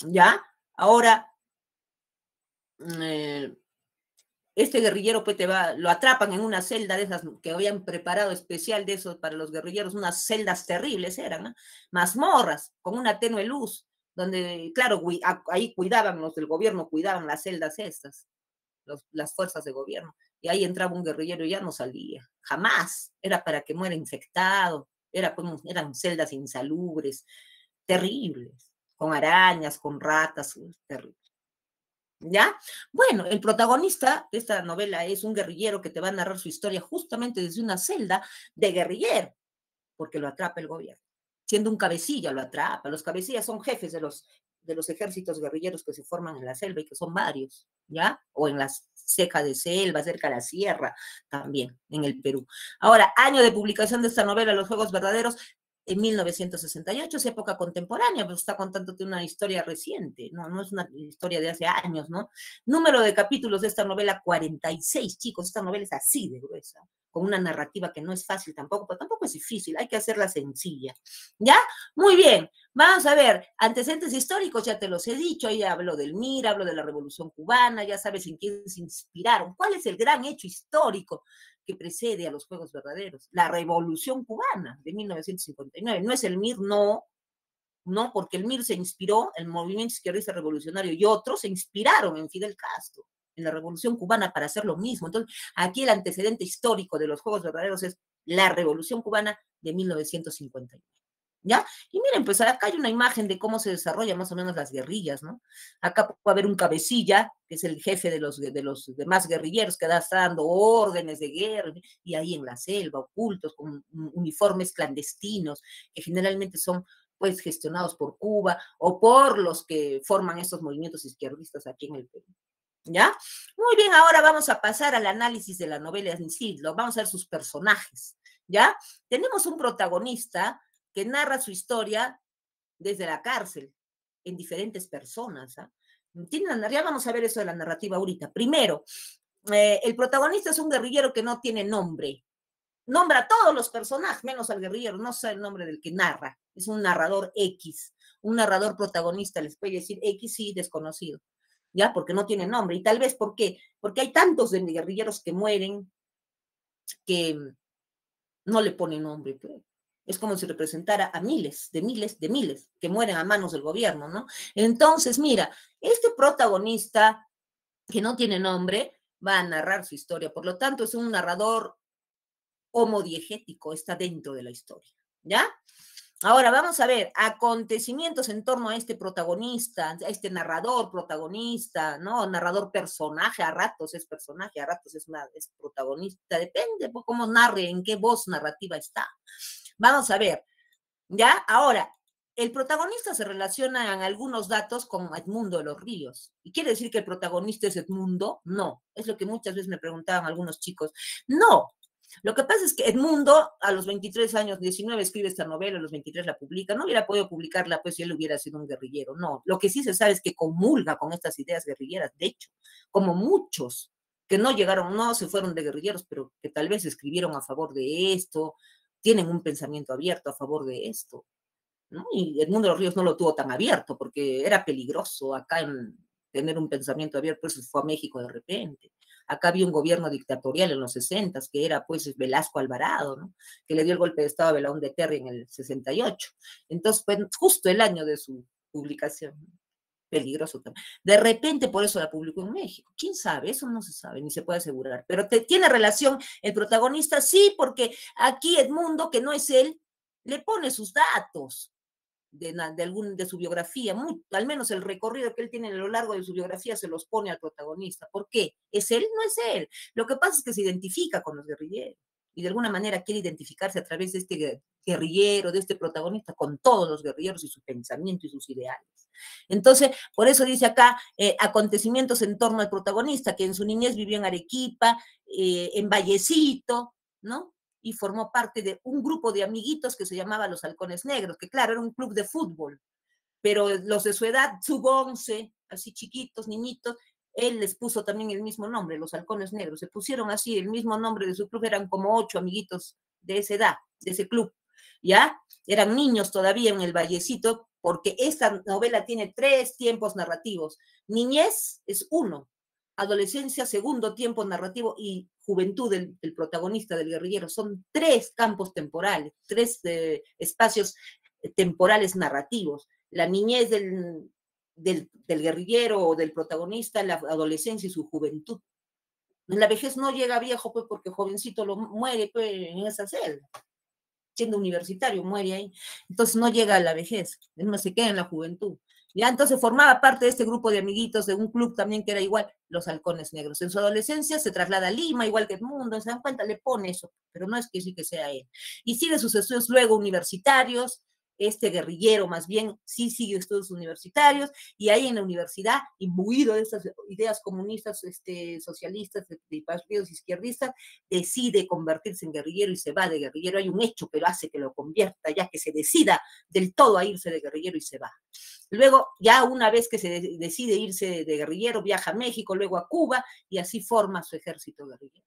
¿Ya? Ahora, este guerrillero pues lo atrapan en una celda de esas que habían preparado especial de esos para los guerrilleros, unas celdas terribles eran, ¿no? Mazmorras, con una tenue luz, donde, claro, ahí cuidaban, los del gobierno cuidaban las celdas estas, las fuerzas de gobierno, y ahí entraba un guerrillero y ya no salía, jamás, era para que muera infectado, eran celdas insalubres, terribles, con arañas, con ratas, terribles. ¿Ya? Bueno, el protagonista de esta novela es un guerrillero que te va a narrar su historia justamente desde una celda de guerrillero, porque lo atrapa el gobierno. Siendo un cabecilla lo atrapa. Los cabecillas son jefes de los ejércitos guerrilleros que se forman en la selva y que son varios, ¿ya? O en las cejas de selva, cerca de la sierra, también en el Perú. Ahora, año de publicación de esta novela, Los Juegos Verdaderos, en 1968, es época contemporánea, pero está contándote una historia reciente, no es una historia de hace años, ¿no? Número de capítulos de esta novela, 46, chicos, esta novela es así de gruesa, con una narrativa que no es fácil tampoco, pero tampoco es difícil, hay que hacerla sencilla, ¿ya? Muy bien, vamos a ver, antecedentes históricos, ya te los he dicho, ahí hablo del MIR, hablo de la Revolución Cubana, ya sabes en quién se inspiraron, cuál es el gran hecho histórico que precede a los Juegos Verdaderos, la Revolución Cubana de 1959. No es el MIR, no, porque el MIR se inspiró, el movimiento izquierdista revolucionario y otros se inspiraron en Fidel Castro, en la Revolución Cubana para hacer lo mismo. Entonces, aquí el antecedente histórico de los Juegos Verdaderos es la Revolución Cubana de 1959. ¿Ya? Y miren, pues acá hay una imagen de cómo se desarrollan más o menos las guerrillas, ¿no? Acá puede haber un cabecilla, que es el jefe de los demás guerrilleros, que está dando órdenes de guerra, y ahí en la selva, ocultos, con uniformes clandestinos, que generalmente son pues gestionados por Cuba o por los que forman estos movimientos izquierdistas aquí en el Perú. ¿Ya? Muy bien, ahora vamos a pasar al análisis de la novela en sí, vamos a ver sus personajes, ¿ya? Tenemos un protagonista que narra su historia desde la cárcel, en diferentes personas. Ya vamos a ver eso de la narrativa ahorita. Primero, el protagonista es un guerrillero que no tiene nombre. Nombra a todos los personajes, menos al guerrillero, no sabe el nombre del que narra. Es un narrador X, un narrador protagonista, les puede decir X, sí, desconocido, ¿ya? Porque no tiene nombre. Y tal vez, ¿por qué? Porque hay tantos de guerrilleros que mueren que no le ponen nombre, pues. Es como si representara a miles que mueren a manos del gobierno, ¿no? Entonces, mira, este protagonista que no tiene nombre va a narrar su historia, por lo tanto es un narrador homodiegético, está dentro de la historia, ¿ya? Ahora vamos a ver acontecimientos en torno a este protagonista, a este narrador protagonista, ¿no? Narrador personaje, a ratos es personaje, a ratos es protagonista, depende de cómo narre, en qué voz narrativa está. Vamos a ver, ¿ya? Ahora, el protagonista se relaciona en algunos datos con Edmundo de los Ríos. ¿Y quiere decir que el protagonista es Edmundo? No, es lo que muchas veces me preguntaban algunos chicos. No, lo que pasa es que Edmundo, a los 23 años, 19, escribe esta novela, a los 23 la publica. No hubiera podido publicarla pues si él hubiera sido un guerrillero, no. Lo que sí se sabe es que comulga con estas ideas guerrilleras, de hecho, como muchos que no llegaron, no se fueron de guerrilleros, pero que tal vez escribieron a favor de esto, tienen un pensamiento abierto a favor de esto, ¿no? Y Edmundo de los Ríos no lo tuvo tan abierto porque era peligroso acá tener un pensamiento abierto, pues fue a México de repente. Acá había un gobierno dictatorial en los 60, que era pues Velasco Alvarado, ¿no? Que le dio el golpe de estado a Belaúnde Terry en el 68. Entonces, pues justo el año de su publicación, peligroso también. De repente por eso la publicó en México. ¿Quién sabe? Eso no se sabe, ni se puede asegurar. Pero tiene relación el protagonista, sí, porque aquí Edmundo, que no es él, le pone sus datos de su biografía, al menos el recorrido que él tiene a lo largo de su biografía se los pone al protagonista. ¿Por qué? ¿Es él? No es él. Lo que pasa es que se identifica con los guerrilleros y de alguna manera quiere identificarse a través de este guerrillero, de este protagonista, con todos los guerrilleros y su pensamiento y sus ideales. Entonces, por eso dice acá, acontecimientos en torno al protagonista, que en su niñez vivió en Arequipa, en Vallecito, ¿no? Y formó parte de un grupo de amiguitos que se llamaba Los Halcones Negros, que claro, era un club de fútbol, pero los de su edad, sub-11, así chiquitos, niñitos, él les puso también el mismo nombre, los halcones negros, se pusieron así, el mismo nombre de su club, eran como 8 amiguitos de esa edad, de ese club, ¿ya? Eran niños todavía en el Vallecito, porque esta novela tiene 3 tiempos narrativos. Niñez es 1, adolescencia, segundo tiempo narrativo, y juventud del protagonista, del guerrillero. Son 3 campos temporales, 3 espacios temporales narrativos. La niñez del guerrillero o del protagonista, la adolescencia y su juventud. En la vejez no llega viejo, pues, porque jovencito lo muere, pues, en esa celda. Siendo universitario, muere ahí. Entonces no llega a la vejez, no se queda en la juventud. Ya, entonces formaba parte de este grupo de amiguitos de un club también que era igual, los halcones negros. En su adolescencia se traslada a Lima, igual que Edmundo, se dan cuenta, le pone eso, pero no es que sí que sea él. Y sigue sus estudios luego universitarios, este guerrillero más bien sí sigue estudios universitarios, y ahí en la universidad, imbuido de estas ideas comunistas, socialistas, de partidos izquierdistas, decide convertirse en guerrillero y se va de guerrillero. Hay un hecho que lo hace que lo convierta, ya que se decida del todo a irse de guerrillero y se va. Luego, ya una vez que se decide irse de guerrillero, viaja a México, luego a Cuba, y así forma su ejército guerrillero,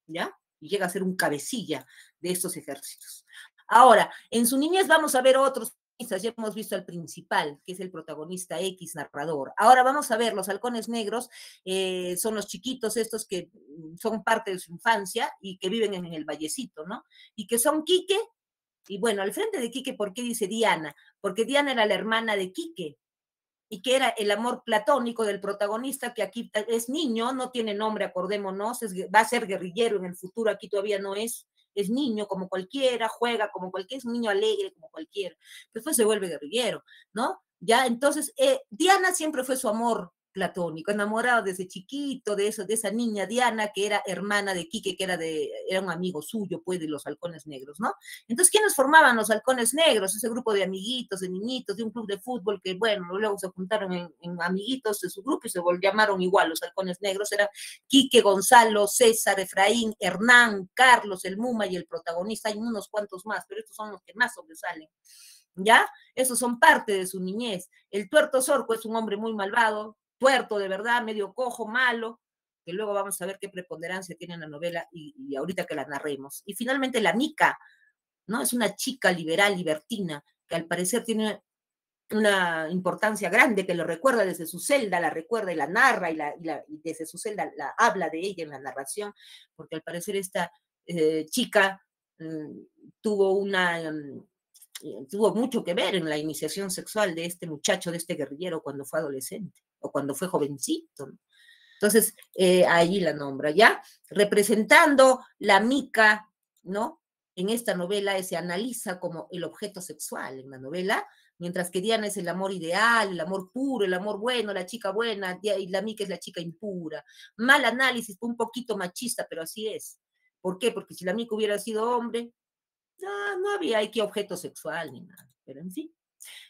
¿ya? Y llega a ser un cabecilla de estos ejércitos. Ahora, en su niñez vamos a ver otros, ya hemos visto al principal, que es el protagonista X, narrador. Ahora vamos a ver, los halcones negros son los chiquitos estos que son parte de su infancia y que viven en el Vallecito, ¿no? Y que son Quique, y bueno, al frente de Quique, ¿por qué dice Diana? Porque Diana era la hermana de Quique, y que era el amor platónico del protagonista, que aquí es niño, no tiene nombre, acordémonos, va a ser guerrillero en el futuro, aquí todavía no es niño como cualquiera, juega como cualquiera, es un niño alegre como cualquiera, después se vuelve guerrillero, ¿no? Ya, entonces, Diana siempre fue su amor platónico, enamorado desde chiquito de esa niña Diana, que era hermana de Quique, que era un amigo suyo, pues, de los halcones negros, ¿no? Entonces, ¿quiénes formaban los halcones negros? Ese grupo de amiguitos, de niñitos, de un club de fútbol que, bueno, luego se juntaron en amiguitos de su grupo y se llamaron igual los halcones negros. Eran Quique, Gonzalo, César, Efraín, Hernán, Carlos, el Muma y el protagonista. Hay unos cuantos más, pero estos son los que más sobresalen. ¿Ya? Esos son parte de su niñez. El Tuerto Zorco es un hombre muy malvado, tuerto de verdad, medio cojo, malo, que luego vamos a ver qué preponderancia tiene en la novela y ahorita que la narremos. Y finalmente la Mica, ¿no? Es una chica liberal, libertina, que al parecer tiene una importancia grande, que lo recuerda desde su celda, la recuerda y la narra, y desde su celda habla de ella en la narración, porque al parecer esta chica tuvo mucho que ver en la iniciación sexual de este muchacho, de este guerrillero, cuando fue adolescente o cuando fue jovencito, ¿no? Entonces, ahí la nombra, ¿ya? Representando la Mica, ¿no? En esta novela se analiza como el objeto sexual en la novela, mientras que Diana es el amor ideal, el amor puro, el amor bueno, la chica buena, y la Mica es la chica impura. Mal análisis, un poquito machista, pero así es. ¿Por qué? Porque si la Mica hubiera sido hombre, no había ahí que objeto sexual ni nada, pero en fin.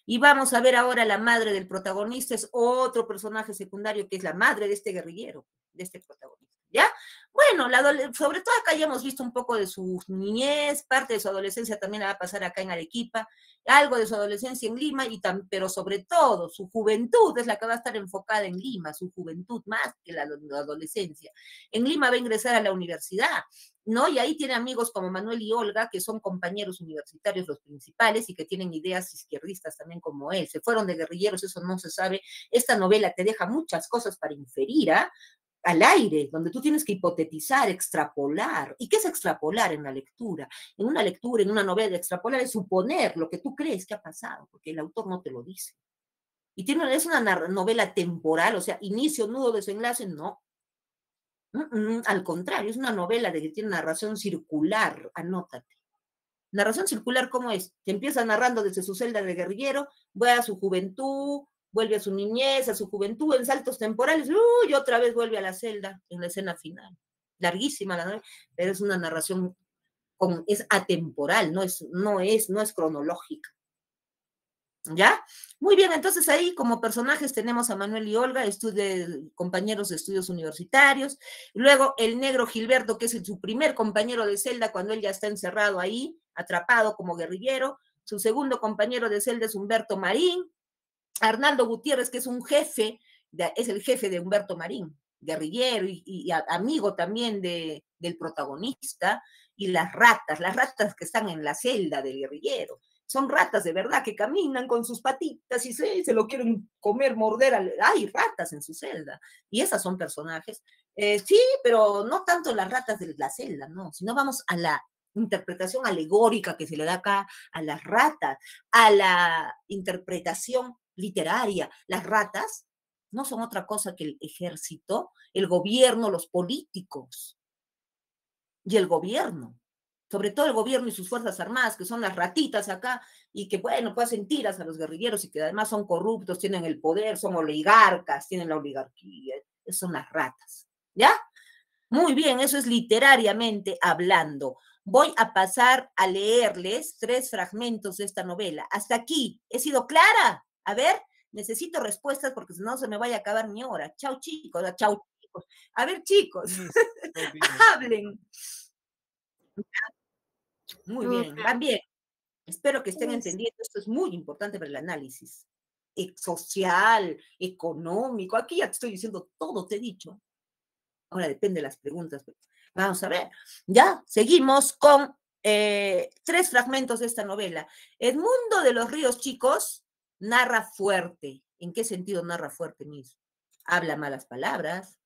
Y vamos a ver ahora la madre del protagonista, es otro personaje secundario que es la madre de este guerrillero, de este protagonista, ¿ya? Bueno, sobre todo acá ya hemos visto un poco de su niñez, parte de su adolescencia también la va a pasar acá en Arequipa, algo de su adolescencia en Lima, pero sobre todo su juventud es la que va a estar enfocada en Lima, su juventud más que la adolescencia. En Lima va a ingresar a la universidad, ¿no? Y ahí tiene amigos como Manuel y Olga, que son compañeros universitarios los principales y que tienen ideas izquierdistas también como él. Se fueron de guerrilleros, eso no se sabe. Esta novela te deja muchas cosas para inferir, al aire, donde tú tienes que hipotetizar, extrapolar. ¿Y qué es extrapolar en la lectura? En una lectura, en una novela, extrapolar es suponer lo que tú crees que ha pasado, porque el autor no te lo dice. Y es una novela temporal, o sea, inicio, nudo, desenlace, no. Al contrario, es una novela de que tiene narración circular, anótate. Narración circular, ¿cómo es? Se empieza narrando desde su celda de guerrillero, va a su juventud, vuelve a su niñez, a su juventud, en saltos temporales, y otra vez vuelve a la celda en la escena final. Larguísima la novela, pero es una narración, es atemporal, no es cronológica. ¿Ya? Muy bien, entonces ahí como personajes tenemos a Manuel y Olga, compañeros de estudios universitarios, luego el negro Gilberto, que es su primer compañero de celda cuando él ya está encerrado ahí, atrapado como guerrillero, su segundo compañero de celda es Humberto Marín, Arnaldo Gutiérrez, que es un jefe es el jefe de Humberto Marín, guerrillero y amigo también del protagonista, y las ratas que están en la celda del guerrillero. Son ratas de verdad que caminan con sus patitas y se lo quieren comer, morder. Hay ratas en su celda. Y esas son personajes. Sí, pero no tanto las ratas de la celda, no, sino vamos a la interpretación alegórica que se le da acá a las ratas, a la interpretación literaria. Las ratas no son otra cosa que el ejército, el gobierno, los políticos y el gobierno. Sobre todo el gobierno y sus fuerzas armadas, que son las ratitas acá, y que, bueno, pues hacen tiras a los guerrilleros y que además son corruptos, tienen el poder, son oligarcas, tienen la oligarquía, esas son las ratas, ¿ya? Muy bien, eso es literariamente hablando. Voy a pasar a leerles 3 fragmentos de esta novela. Hasta aquí, ¿he sido clara? A ver, necesito respuestas porque si no se me vaya a acabar mi hora. Chau, chicos, chau, chicos. A ver, chicos, hablen. Muy bien, van bien. Espero que estén entendiendo. Esto es muy importante para el análisis social, económico. Aquí ya te estoy diciendo todo, te he dicho. Ahora depende de las preguntas. Vamos a ver. Ya, seguimos con 3 fragmentos de esta novela. Edmundo de los Ríos, chicos, narra fuerte. ¿En qué sentido narra fuerte, Miss? Habla malas palabras,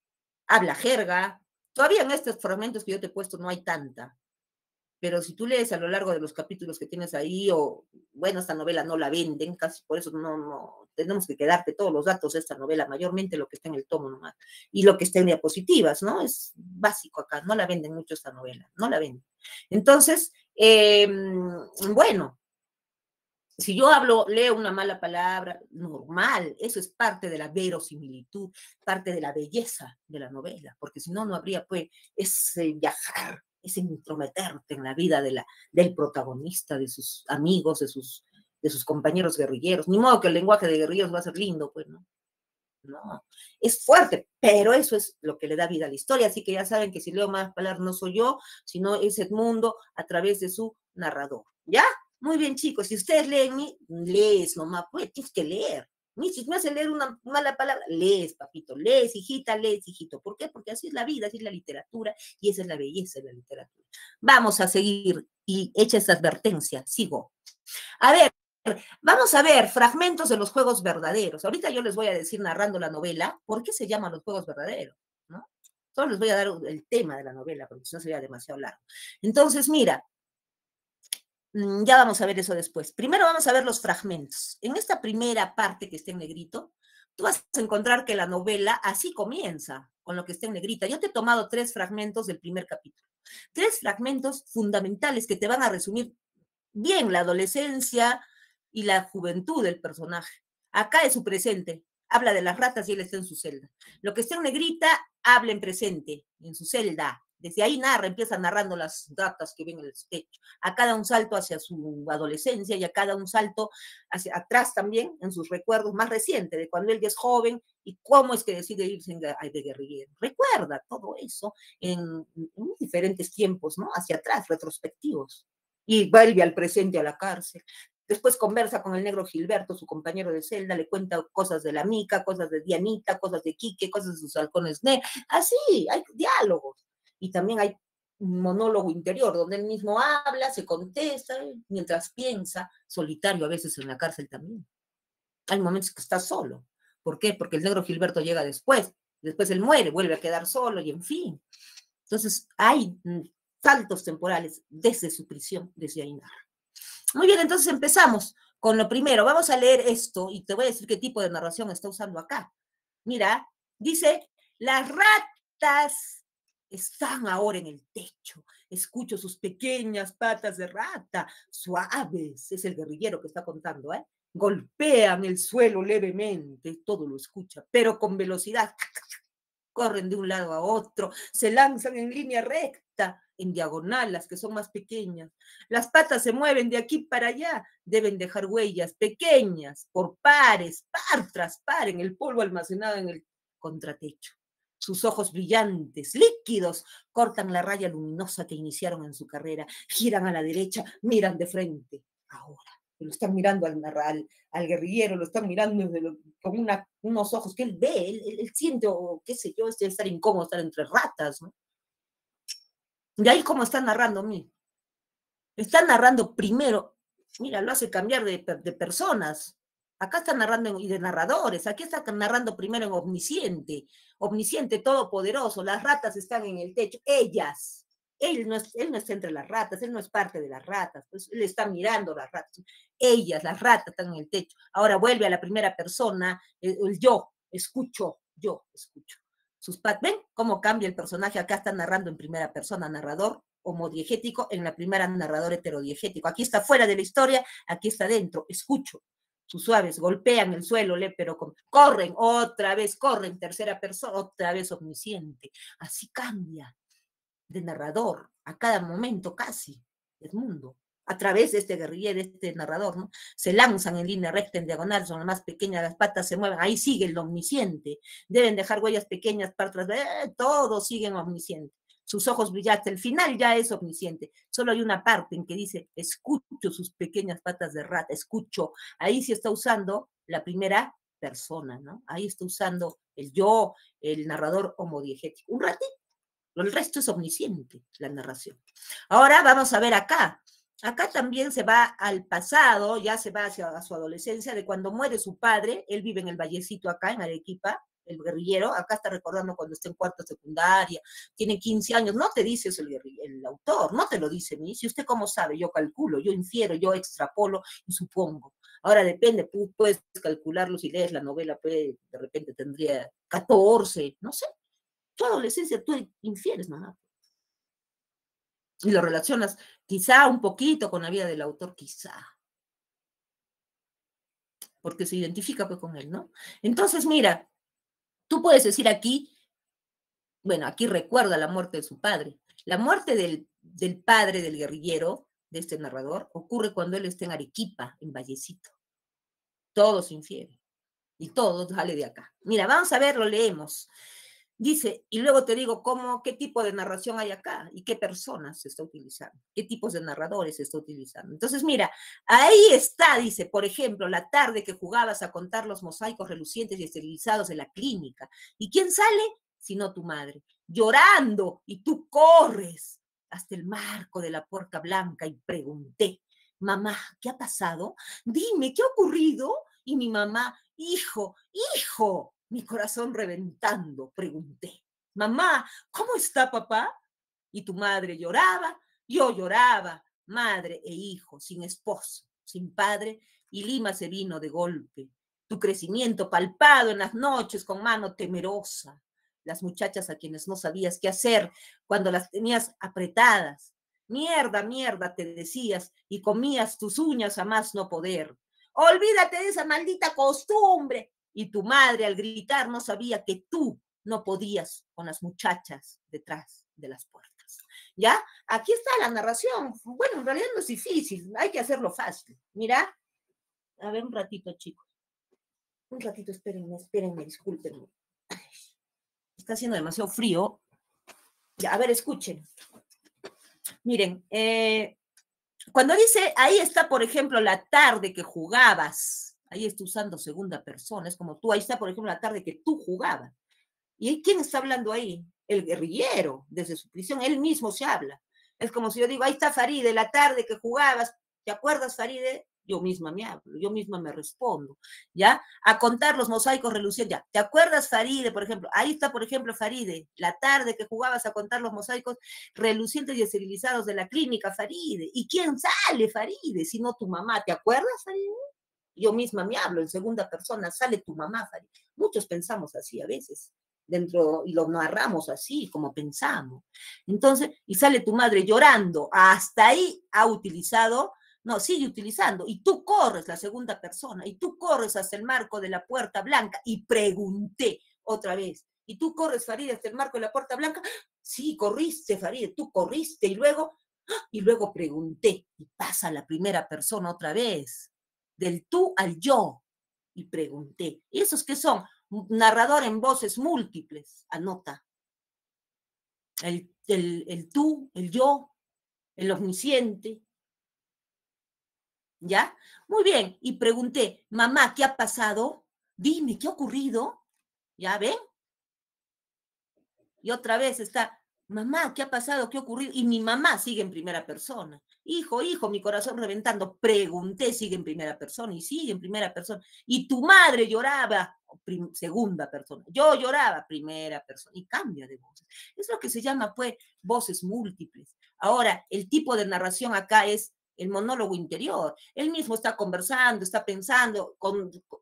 habla jerga. Todavía en estos fragmentos que yo te he puesto no hay tanta. Pero si tú lees a lo largo de los capítulos que tienes ahí, o bueno, esta novela no la venden, casi por eso no tenemos que quedarte todos los datos de esta novela, mayormente lo que está en el tomo nomás, y lo que está en diapositivas, ¿no? Es básico acá, no la venden mucho esta novela, no la venden. Entonces, bueno, si yo leo una mala palabra, normal, eso es parte de la verosimilitud, parte de la belleza de la novela, porque si no, no habría, pues, ese viajar, ese intrometerte en la vida del protagonista, de sus amigos, de sus compañeros guerrilleros. Ni modo que el lenguaje de guerrilleros va a ser lindo, pues, ¿no? No, es fuerte, pero eso es lo que le da vida a la historia, así que ya saben que si leo malas palabras no soy yo, sino es Edmundo a través de su narrador, ¿ya? Muy bien, chicos, si ustedes leen, lees nomás, pues tienes que leer. Ni si me hace leer una mala palabra, lees, papito, lees, hijito. ¿Por qué? Porque así es la vida, así es la literatura, y esa es la belleza de la literatura. Vamos a seguir, y hecha esta advertencia, sigo. A ver, vamos a ver fragmentos de los juegos verdaderos. Ahorita yo les voy a decir, narrando la novela, por qué se llaman los juegos verdaderos, ¿no? Solo les voy a dar el tema de la novela, porque si no sería demasiado largo. Entonces, mira, ya vamos a ver eso después. Primero vamos a ver los fragmentos. En esta primera parte que está en negrito, tú vas a encontrar que la novela así comienza, con lo que está en negrita. Yo te he tomado 3 fragmentos del primer capítulo. 3 fragmentos fundamentales que te van a resumir bien la adolescencia y la juventud del personaje. Acá es su presente, habla de las ratas y él está en su celda. Lo que está en negrita, habla en presente, en su celda. Desde ahí empieza narrando las ratas que ven en el techo. Acá da un salto hacia su adolescencia y acá da un salto hacia atrás también, en sus recuerdos más recientes, de cuando él ya es joven y cómo es que decide irse de guerrillero. Recuerda todo eso en diferentes tiempos, ¿no? Hacia atrás, retrospectivos. Y vuelve al presente a la cárcel. Después conversa con el negro Gilberto, su compañero de celda, le cuenta cosas de la Mica, cosas de Dianita, cosas de Quique, cosas de sus halcones negros. Así, hay diálogos. Y también hay un monólogo interior, donde él mismo habla, se contesta, mientras piensa, solitario a veces en la cárcel también. Hay momentos que está solo. ¿Por qué? Porque el negro Gilberto llega después él muere, vuelve a quedar solo y en fin. Entonces hay saltos temporales desde su prisión, desde ahí narra. Muy bien, entonces empezamos con lo primero. Vamos a leer esto y te voy a decir qué tipo de narración está usando acá. Mira, dice, las ratas están ahora en el techo. Escucho sus pequeñas patas de rata, suaves, es el guerrillero que está contando, ¿eh? Golpean el suelo levemente, todo lo escucha, pero con velocidad. Corren de un lado a otro, se lanzan en línea recta, en diagonal, las que son más pequeñas. Las patas se mueven de aquí para allá, deben dejar huellas pequeñas, por pares, par tras par, en el polvo almacenado en el contratecho. Sus ojos brillantes, líquidos, cortan la raya luminosa que iniciaron en su carrera, giran a la derecha, miran de frente. Ahora, Lo están mirando al guerrillero, lo están mirando con unos ojos que él ve, él siente, o qué sé yo, estar incómodo, estar entre ratas, ¿no? De ahí cómo está narrando a mí. Está narrando primero, mira, lo hace cambiar de personas. Acá está narrando y de narradores, aquí está narrando primero en omnisciente, todopoderoso, las ratas están en el techo, ellas. Él no está entre las ratas, él no es parte de las ratas, pues él está mirando las ratas. Ellas, las ratas, están en el techo. Ahora vuelve a la primera persona, el yo escucho. ¿Ven cómo cambia el personaje? Acá está narrando en primera persona, narrador homodiegético, en la primera narrador heterodiegético. Aquí está fuera de la historia, aquí está dentro, escucho. Sus suaves golpean el suelo, pero corren, otra vez corren, tercera persona, otra vez omnisciente. Así cambia de narrador a cada momento casi del mundo. A través de este guerrillero, de este narrador, ¿no? Se lanzan en línea recta, en diagonal, son las más pequeñas, las patas se mueven, ahí sigue el omnisciente. Deben dejar huellas pequeñas para atrás, todos siguen omniscientes. Sus ojos brillantes, el final ya es omnisciente. Solo hay una parte en que dice, escucho sus pequeñas patas de rata, escucho. Ahí sí está usando la primera persona, ¿no? Ahí está usando el yo, el narrador homodiegético. Un ratito. El resto es omnisciente, la narración. Ahora vamos a ver acá. Acá también se va al pasado, ya se va hacia su adolescencia, de cuando muere su padre. Él vive en el Vallecito acá, en Arequipa, el guerrillero. Acá está recordando cuando está en cuarta secundaria, tiene 15 años. No te dice eso el autor, no te lo dice ni. Si usted cómo sabe, yo calculo, yo infiero, yo extrapolo y supongo. Ahora depende, tú puedes calcularlo si lees la novela, pues, de repente tendría 14, no sé. Tu adolescencia, tú infieres, ¿no? Y lo relacionas quizá un poquito con la vida del autor, quizá. Porque se identifica pues con él, ¿no? Entonces, mira, tú puedes decir aquí, bueno, aquí recuerda la muerte de su padre. La muerte del padre del guerrillero, de este narrador, ocurre cuando él está en Arequipa, en Vallecito. Todo se infiere. Y todo sale de acá. Mira, vamos a ver, lo leemos. Dice, y luego te digo qué tipo de narración hay acá y qué personas se está utilizando, qué tipos de narradores se está utilizando. Entonces, mira, ahí está, dice, por ejemplo, la tarde que jugabas a contar los mosaicos relucientes y esterilizados de la clínica. ¿Y quién sale? Sino tu madre, llorando, y tú corres hasta el marco de la puerta blanca y pregunté, mamá, ¿qué ha pasado? Dime, ¿qué ha ocurrido? Y mi mamá, hijo, mi corazón reventando, pregunté, mamá, ¿cómo está papá? Y tu madre lloraba, yo lloraba, madre e hijo, sin esposo, sin padre, y Lima se vino de golpe. Tu crecimiento palpado en las noches con mano temerosa, las muchachas a quienes no sabías qué hacer cuando las tenías apretadas. Mierda, te decías, y comías tus uñas a más no poder. Olvídate de esa maldita costumbre. Y tu madre al gritar no sabía que tú no podías con las muchachas detrás de las puertas. ¿Ya? Aquí está la narración. Bueno, en realidad no es difícil, hay que hacerlo fácil. Mira, a ver un ratito, chicos. Un ratito, espérenme, discúlpenme. Ay, está haciendo demasiado frío. Ya, a ver, escuchen. Miren, cuando dice, ahí está, por ejemplo, la tarde que jugabas, ahí está usando segunda persona, es como tú, ahí está, por ejemplo, la tarde que tú jugabas. ¿Y quién está hablando ahí? El guerrillero, desde su prisión, él mismo se habla. Es como si yo digo, ahí está Faride, la tarde que jugabas, ¿te acuerdas, Faride? Yo misma me hablo, yo misma me respondo, ¿ya? A contar los mosaicos relucientes, ya. ¿Te acuerdas, Faride, por ejemplo? Ahí está, por ejemplo, Faride, la tarde que jugabas a contar los mosaicos relucientes y esterilizados de la clínica, Faride. ¿Y quién sale, Faride? Si no tu mamá, ¿te acuerdas, Faride? Yo misma me hablo en segunda persona, sale tu mamá, Faride. Muchos pensamos así a veces dentro y lo narramos así como pensamos. Entonces, y sale tu madre llorando, hasta ahí ha utilizado, no, sigue utilizando, y tú corres, la segunda persona, y tú corres hasta el marco de la puerta blanca, y pregunté otra vez, y tú corres, Faride, hasta el marco de la puerta blanca, sí, corriste, Faride, tú corriste, y luego pregunté, y pasa la primera persona otra vez, del tú al yo, y pregunté, ¿y esos qué son? Narrador en voces múltiples, anota. El tú, el yo, el omnisciente. ¿Ya? Muy bien. Y pregunté, mamá, ¿qué ha pasado? Dime, ¿qué ha ocurrido? ¿Ya ven? Y otra vez está, mamá, ¿qué ha pasado? ¿Qué ha ocurrido? Y mi mamá sigue en primera persona. Hijo, mi corazón reventando. Pregunté, sigue en primera persona y sigue en primera persona. Y tu madre lloraba, segunda persona. Yo lloraba, primera persona. Y cambia de voces. Es lo que se llama, pues, voces múltiples. Ahora, el tipo de narración acá es el monólogo interior. Él mismo está conversando, está pensando,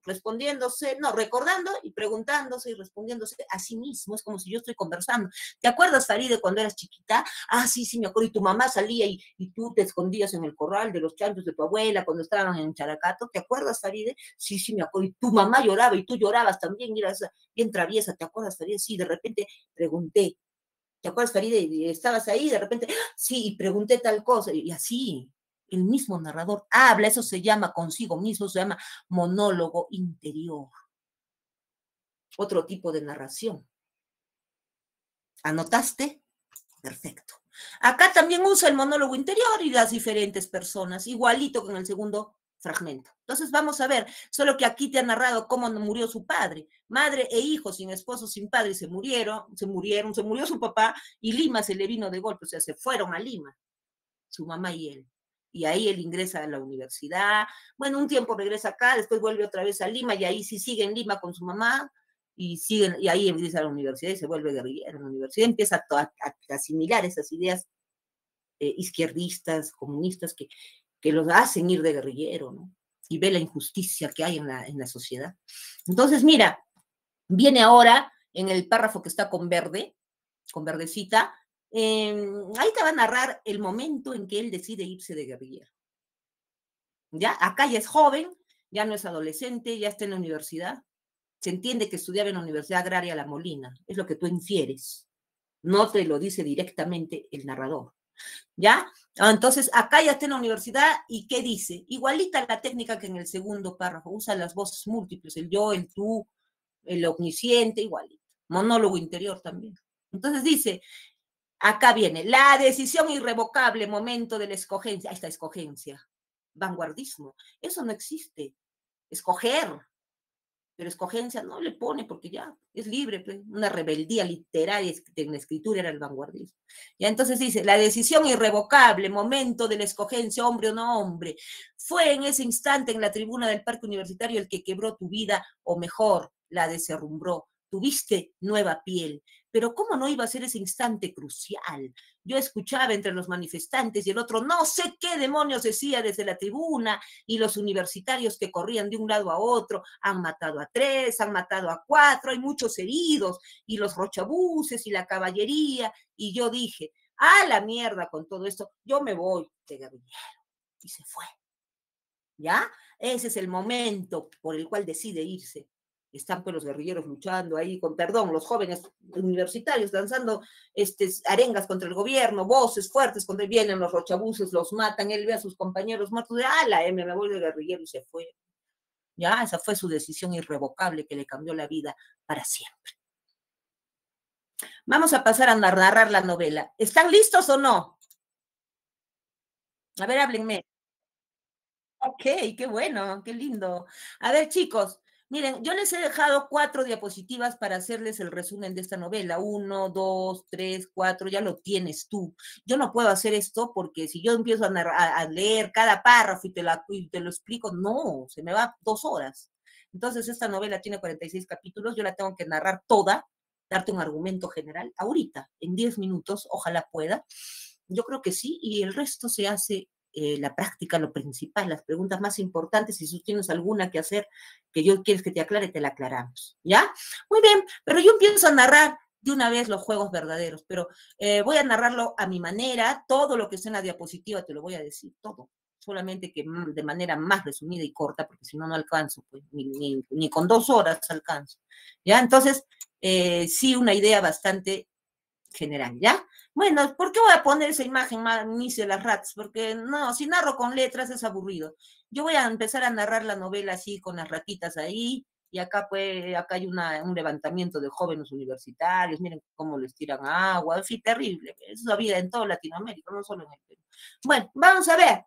respondiéndose, no, recordando y preguntándose y respondiéndose a sí mismo. Es como si yo estoy conversando. ¿Te acuerdas, Faride, cuando eras chiquita? Ah, sí, me acuerdo. Y tu mamá salía y tú te escondías en el corral de los chanchos de tu abuela cuando estaban en Characato. ¿Te acuerdas, Faride? Sí, me acuerdo. Y tu mamá lloraba y tú llorabas también. Y eras bien traviesa. ¿Te acuerdas, Faride? Sí, de repente pregunté. ¿Te acuerdas, Faride? Y estabas ahí, de repente, sí, y pregunté tal cosa. Y así, el mismo narrador habla. Eso se llama consigo mismo, se llama monólogo interior. Otro tipo de narración. ¿Anotaste? Perfecto. Acá también usa el monólogo interior y las diferentes personas, igualito que en el segundo fragmento. Entonces vamos a ver, solo que aquí te ha narrado cómo murió su padre. Madre e hijo sin esposo, sin padre, se murió su papá y Lima se le vino de golpe, o sea, se fueron a Lima, su mamá y él. Y ahí él ingresa a la universidad. Bueno, un tiempo regresa acá, después vuelve otra vez a Lima y ahí sí sigue en Lima con su mamá y ahí empieza a la universidad y se vuelve guerrillero. En la universidad empieza a asimilar esas ideas izquierdistas, comunistas, que los hacen ir de guerrillero, ¿no? Y ve la injusticia que hay en la sociedad. Entonces, mira, viene ahora en el párrafo que está con verde, con verdecita, ahí te va a narrar el momento en que él decide irse de guerrillero. ¿Ya? Acá ya es joven, ya no es adolescente, ya está en la universidad. Se entiende que estudiaba en la Universidad Agraria La Molina, es lo que tú infieres. No te lo dice directamente el narrador. ¿Ya? Entonces, acá ya está en la universidad, ¿y qué dice? Igualita la técnica que en el segundo párrafo, usa las voces múltiples, el yo, el tú, el omnisciente, igualito. Monólogo interior también. Entonces dice, acá viene, la decisión irrevocable, momento de la escogencia. Ahí está, escogencia. Vanguardismo. Eso no existe. Escoger. Pero escogencia no le pone porque ya es libre, pues, una rebeldía literaria en la escritura era el vanguardismo. Ya entonces dice, la decisión irrevocable, momento de la escogencia, hombre o no hombre, fue en ese instante en la tribuna del Parque Universitario el que quebró tu vida, o mejor, la desherrumbró. Tuviste nueva piel, pero ¿cómo no iba a ser ese instante crucial? Yo escuchaba entre los manifestantes y el otro, no sé qué demonios decía desde la tribuna, y los universitarios que corrían de un lado a otro, han matado a 3, han matado a 4, hay muchos heridos, y los rochabuses y la caballería, y yo dije, a la mierda con todo esto, yo me voy de guerrillero, y se fue. ¿Ya? Ese es el momento por el cual decide irse. Están pues los guerrilleros luchando ahí con, perdón, los jóvenes universitarios lanzando arengas contra el gobierno, voces fuertes contra, vienen los rochabuses, los matan, él ve a sus compañeros muertos, de me voy de guerrillero y se fue. Ya, esa fue su decisión irrevocable que le cambió la vida para siempre. Vamos a pasar a narrar la novela. ¿Están listos o no? A ver, háblenme. Ok, qué bueno, qué lindo. A ver, chicos, miren, yo les he dejado 4 diapositivas para hacerles el resumen de esta novela. 1, 2, 3, 4, ya lo tienes tú. Yo no puedo hacer esto porque si yo empiezo a leer cada párrafo y te lo explico, no, se me va 2 horas. Entonces, esta novela tiene 46 capítulos, yo la tengo que narrar toda, darte un argumento general, ahorita, en 10 minutos, ojalá pueda. Yo creo que sí, y el resto se hace la práctica, lo principal, las preguntas más importantes, si tú tienes alguna que hacer, que yo quieres que te aclare, te la aclaramos, ¿ya? Muy bien, pero yo empiezo a narrar de una vez los juegos verdaderos, pero voy a narrarlo a mi manera, todo lo que está en la diapositiva te lo voy a decir, todo, solamente que de manera más resumida y corta, porque si no, no alcanzo, pues, ni con 2 horas alcanzo, ¿ya? Entonces, sí, una idea bastante general, ¿ya? Bueno, ¿por qué voy a poner esa imagen más inicio de las rats? Porque no, si narro con letras es aburrido. Yo voy a empezar a narrar la novela así con las ratitas ahí, y acá pues, acá hay un levantamiento de jóvenes universitarios, miren cómo les tiran agua, en fin, terrible. Eso es la vida en toda Latinoamérica, no solo en el Perú. Bueno, vamos a ver.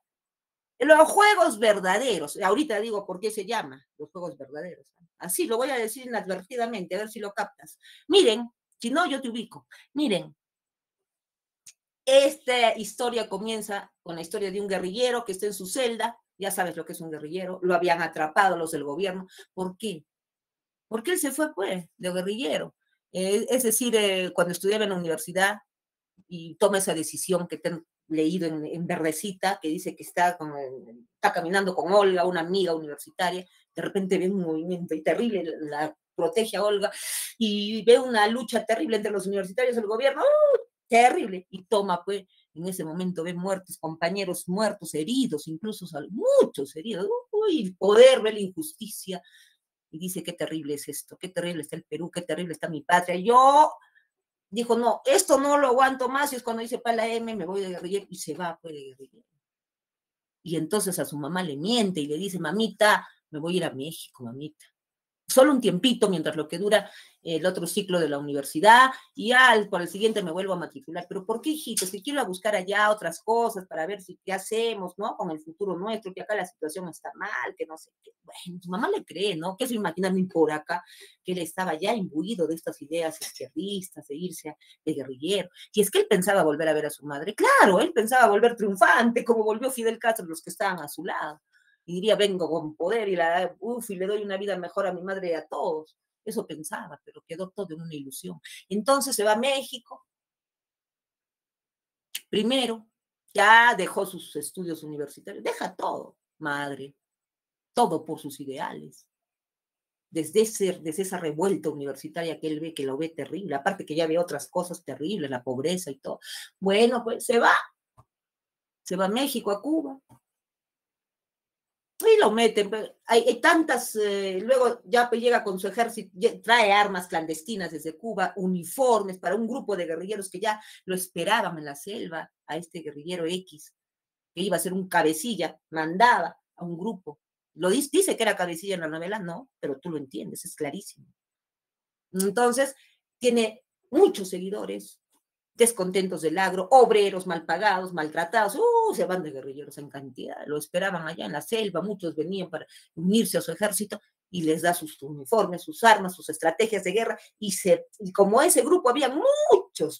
Los juegos verdaderos, ahorita digo por qué se llama los juegos verdaderos. Así lo voy a decir inadvertidamente, a ver si lo captas. Miren, si no, yo te ubico. Miren, esta historia comienza con la historia de un guerrillero que está en su celda. Ya sabes lo que es un guerrillero. Lo habían atrapado los del gobierno. ¿Por qué? Porque él se fue, pues, de guerrillero. Es decir, cuando estudiaba en la universidad y toma esa decisión que te han leído en verdecita, que dice que está caminando con Olga, una amiga universitaria, de repente ve un movimiento y terrible, la protege a Olga, y ve una lucha terrible entre los universitarios y el gobierno, terrible, y toma, pues, en ese momento ve muertos, compañeros muertos, heridos, incluso muchos heridos, el poder, ve la injusticia, y dice, qué terrible es esto, qué terrible está el Perú, qué terrible está mi patria. Yo, dijo, no, esto no lo aguanto más, y es cuando dice, para la M, me voy de guerrillero, y se va, pues, de guerrillero. Y entonces a su mamá le miente y le dice, mamita, me voy a ir a México, mamita. Solo un tiempito mientras lo que dura el otro ciclo de la universidad y ya por el siguiente me vuelvo a matricular. Pero ¿por qué, hijito? Si quiero buscar allá otras cosas para ver si qué hacemos, ¿no? Con el futuro nuestro, que acá la situación está mal, que no sé qué. Bueno, su mamá le cree, ¿no? ¿Qué se imagina por acá? Que él estaba ya imbuido de estas ideas izquierdistas, de irse de guerrillero. Y es que él pensaba volver a ver a su madre. Claro, él pensaba volver triunfante, como volvió Fidel Castro, los que estaban a su lado. Y diría, vengo con poder y le doy una vida mejor a mi madre y a todos. Eso pensaba, pero quedó todo en una ilusión. Entonces se va a México. Primero, ya dejó sus estudios universitarios. Deja todo, madre. Todo por sus ideales. Desde esa revuelta universitaria que él ve, que lo ve terrible. Aparte que ya ve otras cosas terribles, la pobreza y todo. Bueno, pues se va. Se va a México, a Cuba. Y lo meten, hay tantas, luego ya llega con su ejército, trae armas clandestinas desde Cuba, uniformes para un grupo de guerrilleros que ya lo esperaban en la selva, a este guerrillero X, que iba a ser un cabecilla, mandaba a un grupo. Lo dice que era cabecilla en la novela, no, pero tú lo entiendes, es clarísimo. Entonces, tiene muchos seguidores, descontentos del agro, obreros mal pagados, maltratados, se van de guerrilleros en cantidad, lo esperaban allá en la selva, muchos venían para unirse a su ejército y les da sus uniformes, sus armas, sus estrategias de guerra, y como ese grupo había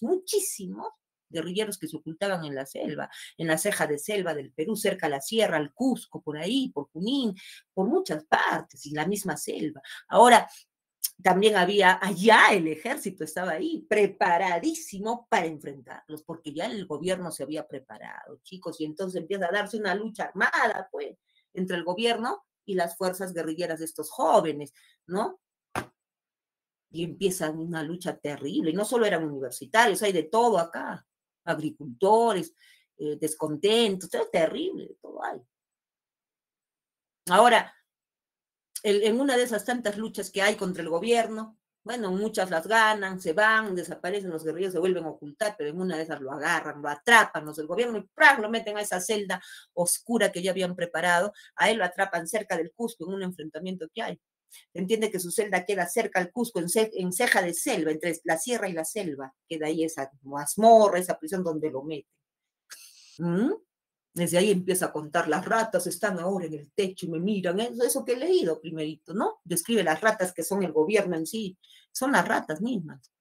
muchísimos guerrilleros que se ocultaban en la selva, en la ceja de selva del Perú, cerca a la sierra, al Cusco, por ahí, por Junín, por muchas partes, y la misma selva. Ahora, también había allá el ejército, estaba ahí, preparadísimo para enfrentarlos, porque ya el gobierno se había preparado, chicos, y entonces empieza a darse una lucha armada, pues, entre el gobierno y las fuerzas guerrilleras de estos jóvenes, ¿no? Y empieza una lucha terrible, y no solo eran universitarios, hay de todo acá, agricultores, descontentos, todo terrible, todo hay. Ahora, en una de esas tantas luchas que hay contra el gobierno, bueno, muchas las ganan, se van, desaparecen los guerrilleros, se vuelven a ocultar, pero en una de esas lo agarran, lo atrapan los del gobierno y ¡pram! Lo meten a esa celda oscura que ya habían preparado, a él lo atrapan cerca del Cusco en un enfrentamiento que hay. Se entiende que su celda queda cerca al Cusco, en ceja de selva, entre la sierra y la selva, queda ahí esa mazmorra, esa prisión donde lo meten. Desde ahí empieza a contar, las ratas están ahora en el techo y me miran, eso que he leído primerito, ¿no? Describe las ratas que son el gobierno en sí, son las ratas mismas,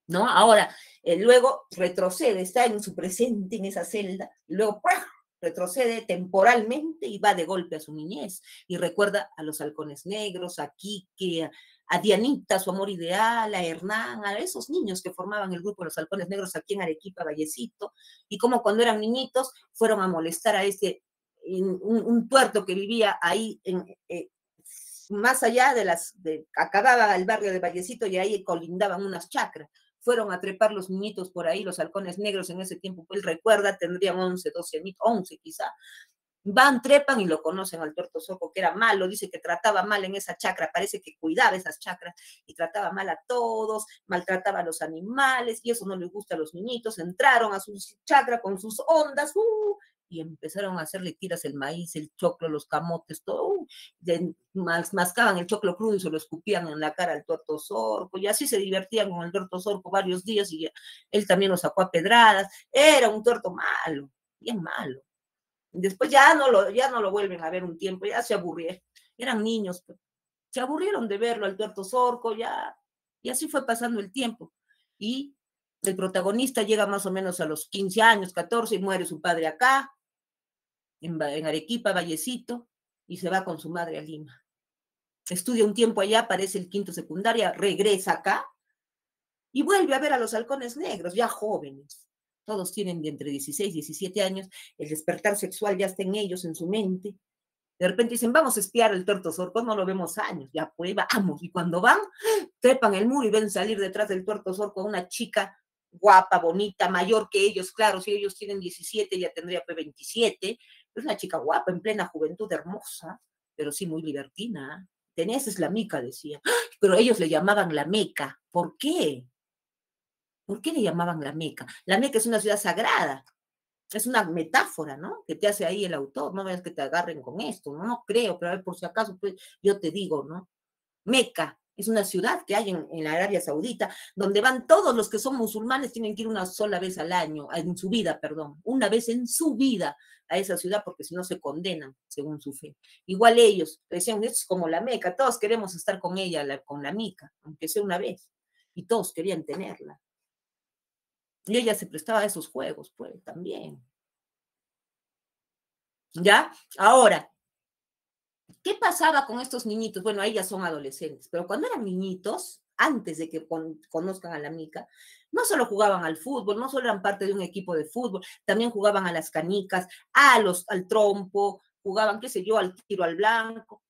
¿no? Ahora, luego retrocede, está en su presente en esa celda, y luego ¡pah! Retrocede temporalmente y va de golpe a su niñez, y recuerda a los halcones negros, a Quique, a Dianita, su amor ideal, a Hernán, a esos niños que formaban el grupo de los halcones negros aquí en Arequipa, Vallecito, y como cuando eran niñitos fueron a molestar a un tuerto que vivía ahí más allá acababa el barrio de Vallecito y ahí colindaban unas chacras. Fueron a trepar los niñitos por ahí, los halcones negros en ese tiempo, pues él recuerda, tendrían 11, 12 años, 11 quizá. Van, trepan y lo conocen al tuerto Sorco, que era malo, dice que trataba mal en esa chacra, parece que cuidaba esas chacras y trataba mal a todos, maltrataba a los animales y eso no les gusta a los niñitos. Entraron a su chacra con sus ondas y empezaron a hacerle tiras el maíz, el choclo, los camotes, todo, mascaban el choclo crudo y se lo escupían en la cara al tuerto Sorco, y así se divertían con el tuerto Sorco varios días y él también lo sacó a pedradas. Era un tuerto malo, bien malo. Después ya no lo vuelven a ver un tiempo, ya se aburrieron. Eran niños, pues. Se aburrieron de verlo al Tuerto Zorco, ya. Y así fue pasando el tiempo. Y el protagonista llega más o menos a los 15 años, 14, y muere su padre acá, en Arequipa, Vallecito, y se va con su madre a Lima. Estudia un tiempo allá, aparece el quinto secundaria, regresa acá y vuelve a ver a los halcones negros, ya jóvenes. Todos tienen de entre 16 y 17 años, el despertar sexual ya está en ellos, en su mente. De repente dicen, vamos a espiar el Tuerto Zorco, no lo vemos años, ya pues vamos. Y cuando van, trepan el muro y ven salir detrás del Tuerto Zorco a una chica guapa, bonita, mayor que ellos, claro, si ellos tienen 17, ya tendría 27, es una chica guapa, en plena juventud, hermosa, pero sí muy libertina. Esa es la mica, decía. Pero ellos le llamaban la Meca. ¿Por qué? ¿Por qué le llamaban la Meca? La Meca es una ciudad sagrada. Es una metáfora, ¿no? Que te hace ahí el autor. No veas que te agarren con esto, ¿no? No creo, pero a ver, por si acaso, pues yo te digo, ¿no? Meca es una ciudad que hay en la Arabia Saudita, donde van todos los que son musulmanes, tienen que ir una sola vez al año, en su vida, perdón, una vez en su vida a esa ciudad, porque si no se condenan según su fe. Igual ellos decían, esto es como la Meca, todos queremos estar con ella, con la Meca, aunque sea una vez, y todos querían tenerla. Y ella se prestaba a esos juegos, pues, también. ¿Ya? Ahora, ¿qué pasaba con estos niñitos? Bueno, ahí ya son adolescentes, pero cuando eran niñitos, antes de que conozcan a la mica, no solo jugaban al fútbol, no solo eran parte de un equipo de fútbol, también jugaban a las canicas, al trompo, jugaban, qué sé yo, al tiro al blanco,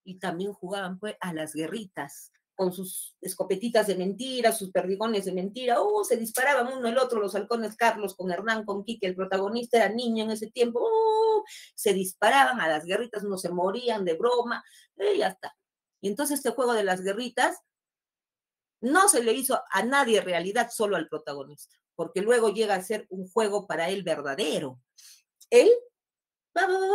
y también jugaban pues a las guerritas, con sus escopetitas de mentira, sus perdigones de mentira, se disparaban uno el otro, los halcones Carlos con Hernán, con Quique, el protagonista era niño en ese tiempo, se disparaban a las guerritas, unos se morían de broma, y ya está. Y entonces este juego de las guerritas no se le hizo a nadie en realidad, solo al protagonista, porque luego llega a ser un juego para él verdadero. Él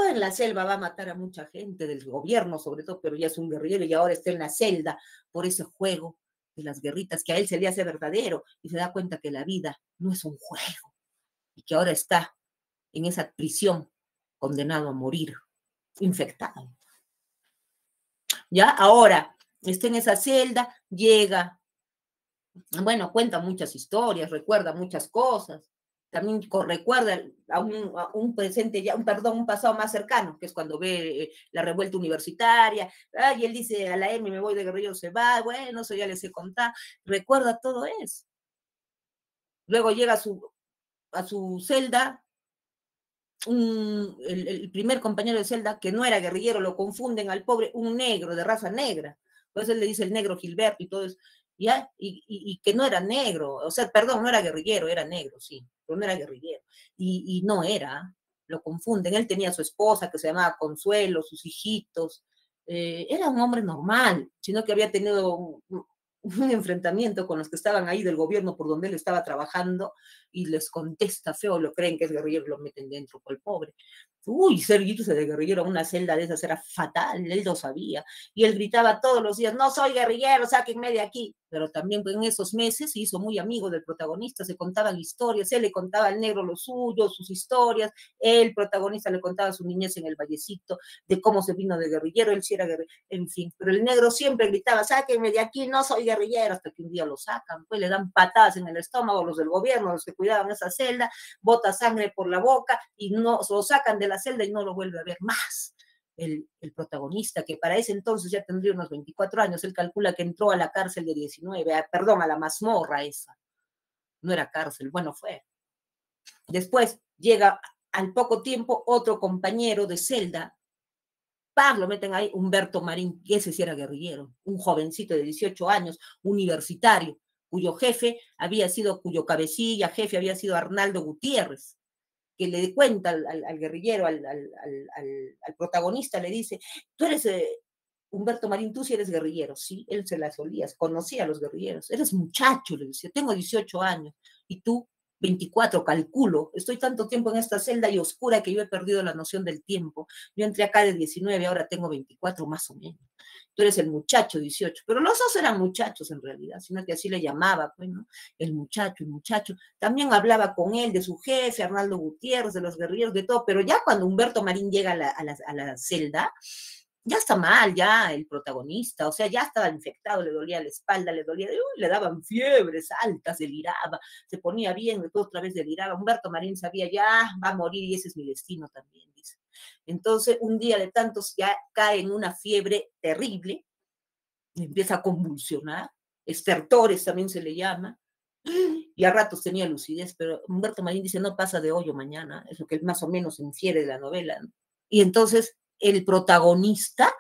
en la selva va a matar a mucha gente del gobierno, sobre todo, pero ya es un guerrillero y ahora está en la celda por ese juego de las guerritas que a él se le hace verdadero y se da cuenta que la vida no es un juego y que ahora está en esa prisión condenado a morir, infectado. Ya, ahora está en esa celda, llega, bueno, cuenta muchas historias, recuerda muchas cosas. También recuerda a un presente, un pasado más cercano, que es cuando ve la revuelta universitaria, y él dice, a la M me voy de guerrillero, se va, bueno, eso ya les he contado, recuerda todo eso. Luego llega a su celda, el primer compañero de celda, que no era guerrillero, lo confunden al pobre, un negro, de raza negra, entonces él le dice el negro Gilberto y todo eso, ¿ya? Y que no era negro, o sea, perdón, no era guerrillero, era negro, sí, pero no era guerrillero, y no era, lo confunden, él tenía su esposa que se llamaba Consuelo, sus hijitos, era un hombre normal, sino que había tenido un enfrentamiento con los que estaban ahí del gobierno por donde él estaba trabajando y les contesta feo, lo creen que es guerrillero y lo meten dentro por el pobre. Uy, ser irse de guerrillero a una celda de esas era fatal, él lo sabía. Y él gritaba todos los días, no soy guerrillero, sáquenme de aquí. Pero también en esos meses se hizo muy amigo del protagonista, se contaban historias, él le contaba al negro lo suyo, sus historias, el protagonista le contaba su niñez en el Vallecito, de cómo se vino de guerrillero, él sí era guerrillero, en fin. Pero el negro siempre gritaba, sáquenme de aquí, no soy guerrillero, hasta que un día lo sacan, pues le dan patadas en el estómago los del gobierno, los que cuidaban esa celda, bota sangre por la boca y no lo sacan de la celda y no lo vuelve a ver más. El protagonista, que para ese entonces ya tendría unos 24 años, él calcula que entró a la cárcel de 19, perdón, a la mazmorra esa. No era cárcel, bueno, fue. Después llega al poco tiempo otro compañero de celda, lo meten ahí, Humberto Marín, que ese sí era guerrillero, un jovencito de 18 años, universitario, cuyo cuyo cabecilla, jefe había sido Arnaldo Gutiérrez, que le cuenta al guerrillero, al protagonista, le dice, tú eres Humberto Marín, tú sí eres guerrillero. Sí, él se las olía, conocía a los guerrilleros. Eres muchacho, le decía, tengo 18 años. ¿Y tú? 24, calculo. Estoy tanto tiempo en esta celda y oscura que yo he perdido la noción del tiempo. Yo entré acá de 19, ahora tengo 24 más o menos. Tú eres el muchacho 18, pero los dos eran muchachos en realidad, sino que así le llamaba, pues, ¿no? El muchacho, el muchacho. También hablaba con él de su jefe, Arnaldo Gutiérrez, de los guerrilleros, de todo, pero ya cuando Humberto Marín llega a la celda, ya está mal, ya el protagonista, o sea, ya estaba infectado, le dolía la espalda, le daban fiebres altas, deliraba, se ponía bien, después otra vez deliraba. Humberto Marín sabía, ya va a morir y ese es mi destino también, dice. Entonces, un día de tantos ya cae en una fiebre terrible, empieza a convulsionar, estertores también se le llama, y a ratos tenía lucidez, pero Humberto Marín dice, no pasa de hoy o mañana, es lo que más o menos se infiere de la novela, ¿no? Y entonces el protagonista,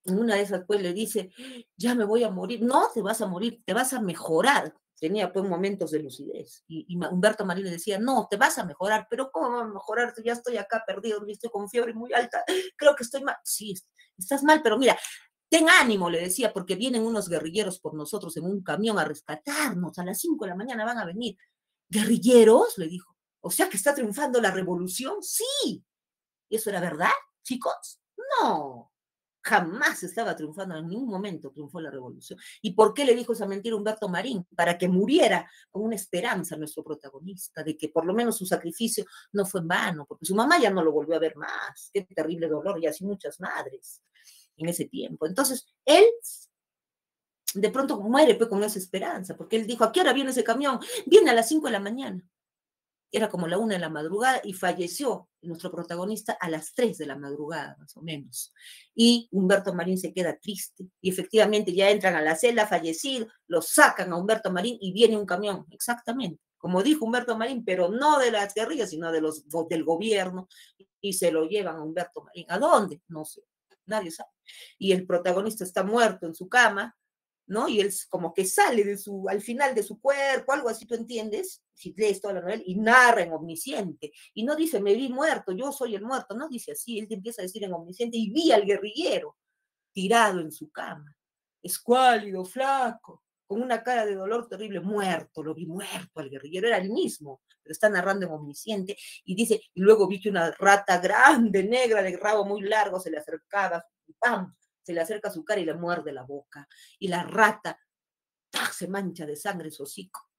en una de esas pues le dice, ya me voy a morir, no te vas a morir, te vas a mejorar. Tenía pues momentos de lucidez. Y Humberto Marín le decía, no, te vas a mejorar, pero ¿cómo va a mejorar? Ya estoy acá perdido, estoy con fiebre muy alta, creo que estoy mal. Sí, estás mal, pero mira, ten ánimo, le decía, porque vienen unos guerrilleros por nosotros en un camión a rescatarnos, a las 5 de la mañana van a venir. ¿Guerrilleros? Le dijo. O sea que está triunfando la revolución. Sí. ¿Y eso era verdad, chicos? No. Jamás estaba triunfando, en ningún momento triunfó la revolución. ¿Y por qué le dijo esa mentira Humberto Marín? Para que muriera con una esperanza nuestro protagonista, de que por lo menos su sacrificio no fue en vano, porque su mamá ya no lo volvió a ver más. Qué terrible dolor, y así muchas madres en ese tiempo. Entonces, él de pronto muere pues, con esa esperanza, porque él dijo, ¿a qué hora viene ese camión? Viene a las 5 de la mañana. Era como la 1 de la madrugada y falleció nuestro protagonista a las 3 de la madrugada, más o menos. Y Humberto Marín se queda triste. Y efectivamente ya entran a la celda, fallecido, lo sacan a Humberto Marín y viene un camión, exactamente, como dijo Humberto Marín, pero no de las guerrillas, sino del gobierno, y se lo llevan a Humberto Marín. ¿A dónde? No sé, nadie sabe. Y el protagonista está muerto en su cama, ¿no? Y él como que sale al final de su cuerpo, algo así, ¿tú entiendes? Si lees toda la novela, y narra en omnisciente, y no dice, me vi muerto, yo soy el muerto, no dice así, él te empieza a decir en omnisciente, y vi al guerrillero tirado en su cama, escuálido, flaco, con una cara de dolor terrible, muerto, lo vi muerto al guerrillero, era el mismo, pero está narrando en omnisciente, y dice, y luego vi que una rata grande, negra, de rabo muy largo, se le acercaba, ¡pam!, se le acerca a su cara y le muerde la boca. Y la rata se mancha de sangre su hocico.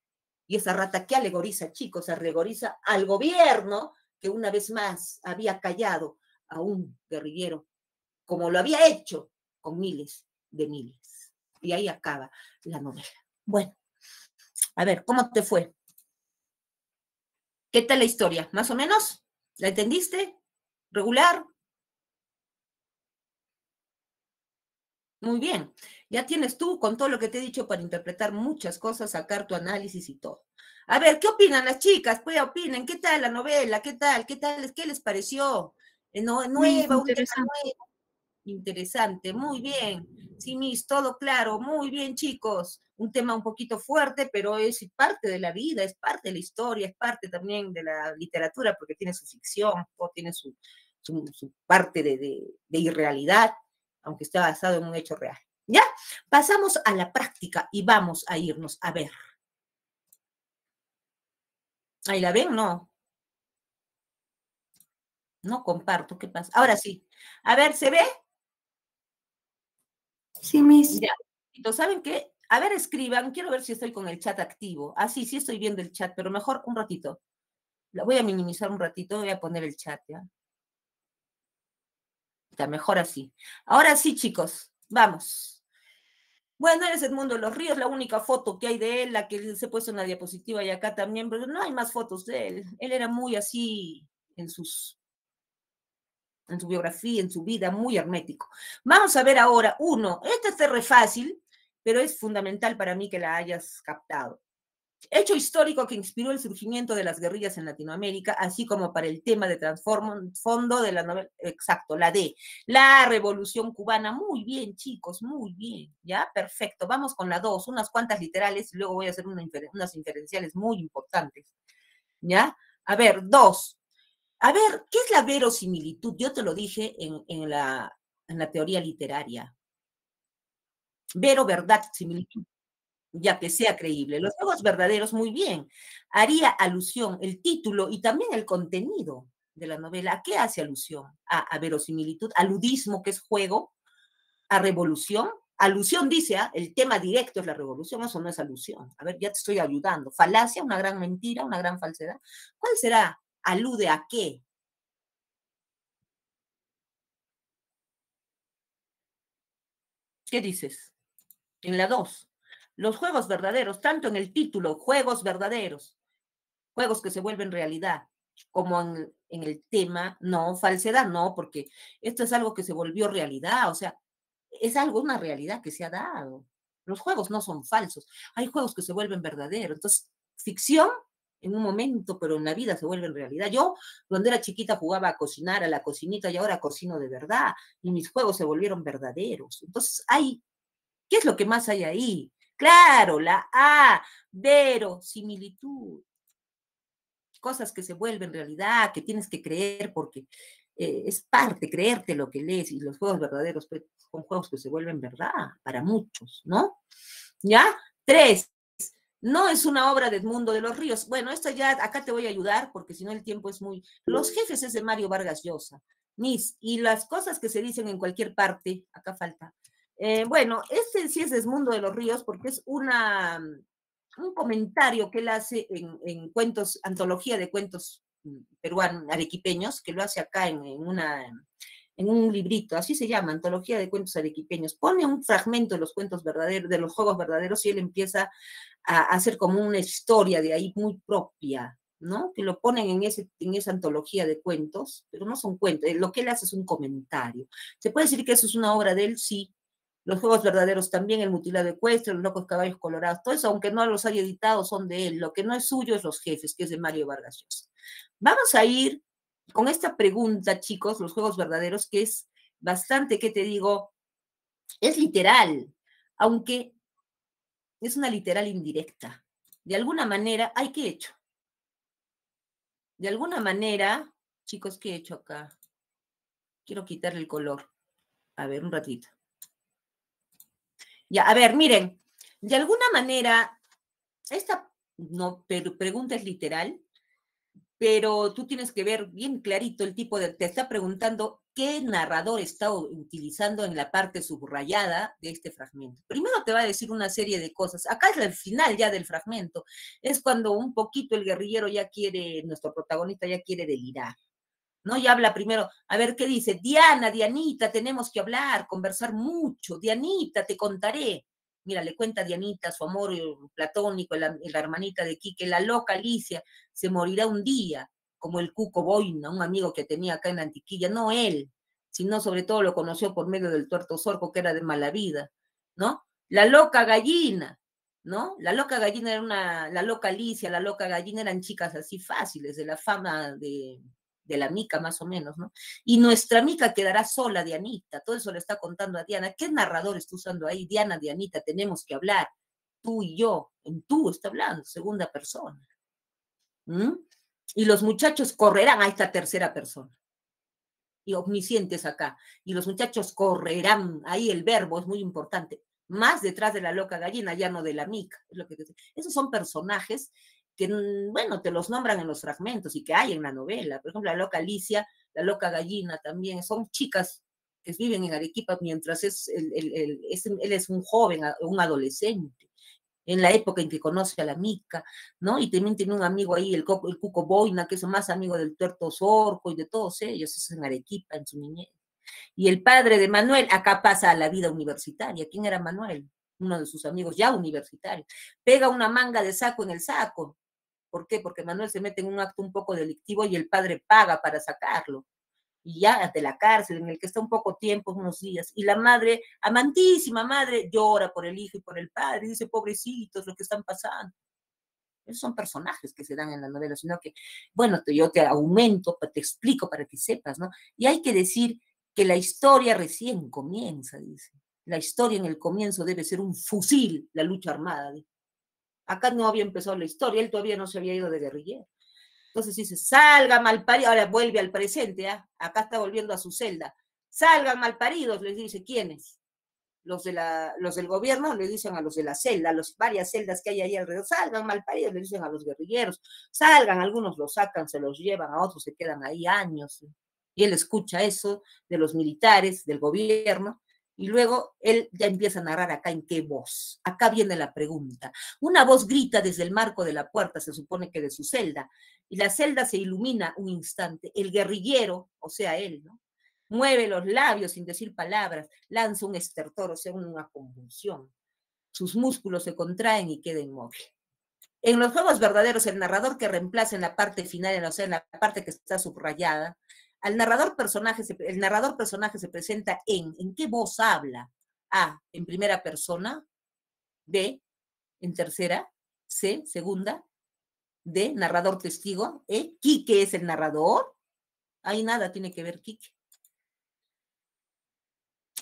Y esa rata, ¿qué alegoriza, chicos? Alegoriza al gobierno que una vez más había callado a un guerrillero, como lo había hecho con miles de miles. Y ahí acaba la novela. Bueno, a ver, ¿cómo te fue? ¿Qué tal la historia? ¿Más o menos? ¿La entendiste? ¿Regular? Muy bien, ya tienes tú con todo lo que te he dicho para interpretar muchas cosas, sacar tu análisis y todo. A ver, ¿qué opinan las chicas? Pues opinen, ¿qué tal la novela? ¿Qué tal? ¿Qué les pareció? Nueva, un tema nuevo, interesante, muy bien. Sí, Miss, todo claro, muy bien, chicos. Un tema un poquito fuerte, pero es parte de la vida, es parte de la historia, es parte también de la literatura, porque tiene su ficción, o tiene su parte de irrealidad, aunque está basado en un hecho real. ¿Ya? Pasamos a la práctica y vamos a irnos a ver. ¿Ahí la ven? No. No comparto, ¿qué pasa? Ahora sí. A ver, ¿se ve? Sí, Miss. Ya. ¿Saben qué? A ver, escriban. Quiero ver si estoy con el chat activo. Ah, sí, sí estoy viendo el chat, pero mejor un ratito. La voy a minimizar un ratito, voy a poner el chat, ¿ya? Está mejor así. Ahora sí, chicos, vamos. Bueno, eres Edmundo Los Ríos, la única foto que hay de él, la que se ha puesto en la diapositiva y acá también, pero no hay más fotos de él. Él era muy así en su biografía, en su vida, muy hermético. Vamos a ver ahora uno. Este es re fácil, pero es fundamental para mí que la hayas captado. Hecho histórico que inspiró el surgimiento de las guerrillas en Latinoamérica, así como para el tema de trasfondo de la novela, exacto, la D, la Revolución Cubana. Muy bien, chicos, muy bien, ¿ya? Perfecto. Vamos con la 2, unas cuantas literales, y luego voy a hacer unas inferenciales muy importantes, ¿ya? A ver, 2. A ver, ¿qué es la verosimilitud? Yo te lo dije en la teoría literaria. Vero, verdad, similitud. ya que sea creíble. Los juegos verdaderos, muy bien. Haría alusión el título y también el contenido de la novela. ¿A qué hace alusión? A verosimilitud, a ludismo, que es juego, a revolución. Alusión dice, el tema directo es la revolución, eso no es alusión. A ver, ya te estoy ayudando. Falacia, una gran mentira, una gran falsedad. ¿Cuál será? ¿Alude a qué? ¿Qué dices? En la 2. Los juegos verdaderos, tanto en el título, juegos verdaderos, juegos que se vuelven realidad, como en el tema, no, falsedad, no, porque esto es algo que se volvió realidad, o sea, es algo, una realidad que se ha dado. Los juegos no son falsos, hay juegos que se vuelven verdaderos, entonces, ficción en un momento, pero en la vida se vuelve realidad. Yo, cuando era chiquita, jugaba a cocinar, a la cocinita, y ahora cocino de verdad, y mis juegos se volvieron verdaderos. Entonces, ¿qué es lo que más hay ahí? Claro, la A, verosimilitud, cosas que se vuelven realidad, que tienes que creer porque es parte, creerte lo que lees, y los juegos verdaderos pues, son juegos que se vuelven verdad para muchos, ¿no? ¿Ya? 3. No es una obra de Edmundo de los Ríos. Bueno, esto ya, acá te voy a ayudar, porque si no el tiempo es muy... Los jefes es de Mario Vargas Llosa. Y las cosas que se dicen en cualquier parte, acá falta. Bueno, este sí es de Edmundo de los Ríos, porque es un comentario que él hace en cuentos, antología de cuentos peruanos, arequipeños, que lo hace acá en un librito, así se llama, Antología de Cuentos Arequipeños. Pone un fragmento de los cuentos verdaderos, de los juegos verdaderos, y él empieza a hacer como una historia de ahí muy propia, ¿no? Que lo ponen en esa antología de cuentos, pero no son cuentos, lo que él hace es un comentario. ¿Se puede decir que eso es una obra de él? Sí. Los juegos verdaderos también, el mutilado ecuestre, los locos caballos colorados, todo eso, aunque no los haya editado, son de él. Lo que no es suyo es Los jefes, que es de Mario Vargas Llosa. Vamos a ir con esta pregunta, chicos, los juegos verdaderos, que es bastante, ¿qué te digo? Es literal, aunque es una literal indirecta. De alguna manera, ¿ay, qué he hecho? De alguna manera, chicos, ¿qué he hecho acá? Quiero quitarle el color. A ver, un ratito. Ya, a ver, miren, de alguna manera, esta no, pregunta es literal, pero tú tienes que ver bien clarito el tipo de, te está preguntando qué narrador está utilizando en la parte subrayada de este fragmento. Primero te va a decir una serie de cosas. Acá es el final ya del fragmento. Es cuando un poquito el guerrillero ya quiere, nuestro protagonista ya quiere delirar, ¿no? Y habla primero, a ver qué dice, Diana, Dianita, tenemos que hablar, conversar mucho, Dianita, te contaré. Mira, le cuenta a Dianita su amor platónico, la hermanita de Quique, la loca Alicia, se morirá un día, como el Cuco Boina, un amigo que tenía acá en Antiquilla, no él, sino sobre todo lo conoció por medio del tuerto Zorco, que era de mala vida, ¿no? La loca gallina, ¿no? La loca gallina era la loca Alicia, la loca gallina eran chicas así fáciles, de la fama de la mica más o menos, ¿no? Y nuestra mica quedará sola, Dianita, todo eso le está contando a Diana. ¿Qué narrador está usando ahí? Diana, Dianita, tenemos que hablar, tú y yo, en tú está hablando, segunda persona. ¿Mm? Y los muchachos correrán a esta tercera persona. Y omniscientes acá. Y los muchachos correrán, ahí el verbo es muy importante, más detrás de la loca gallina, ya no de la mica. Es lo que esos son personajes que, bueno, te los nombran en los fragmentos y que hay en la novela. Por ejemplo, la loca Alicia, la loca gallina también, son chicas que viven en Arequipa mientras él es un joven, un adolescente, en la época en que conoce a la mica, ¿no? Y también tiene un amigo ahí, el Cuco Boina, que es más amigo del tuerto Zorco y de todos ellos, es en Arequipa, en su niñez. Y el padre de Manuel, acá pasa a la vida universitaria. ¿Quién era Manuel? Uno de sus amigos ya universitarios. Pega una manga de saco en el saco. ¿Por qué? Porque Manuel se mete en un acto un poco delictivo y el padre paga para sacarlo. Y ya de la cárcel, en el que está un poco tiempo, unos días. Y la madre, amantísima madre, llora por el hijo y por el padre. Y dice, pobrecitos, lo que están pasando. Esos son personajes que se dan en la novela, sino que, bueno, yo te aumento, te explico para que sepas, ¿no? Y hay que decir que la historia recién comienza, dice. La historia en el comienzo debe ser un fusil, la lucha armada. ¿Dice? Acá no había empezado la historia, él todavía no se había ido de guerrillero. Entonces dice, salgan malparidos, ahora vuelve al presente, ¿eh? Acá está volviendo a su celda. Salgan malparidos, les dice, ¿quiénes? los del gobierno le dicen a los de la celda, varias celdas que hay ahí alrededor, salgan malparidos, le dicen a los guerrilleros, salgan, algunos los sacan, se los llevan, a otros se quedan ahí años. Y él escucha eso de los militares, del gobierno, y luego él ya empieza a narrar acá en qué voz. Acá viene la pregunta. Una voz grita desde el marco de la puerta, se supone que de su celda, y la celda se ilumina un instante. El guerrillero, o sea, él, ¿no? Mueve los labios sin decir palabras, lanza un estertor, o sea, una convulsión. Sus músculos se contraen y queda inmóvil. En los juegos verdaderos, el narrador que reemplaza en la parte final, o sea, en la parte que está subrayada, el narrador personaje se presenta ¿en qué voz habla? A, en primera persona, B, en tercera, C, segunda, D, narrador testigo, E, Quique es el narrador. Ahí nada tiene que ver Quique.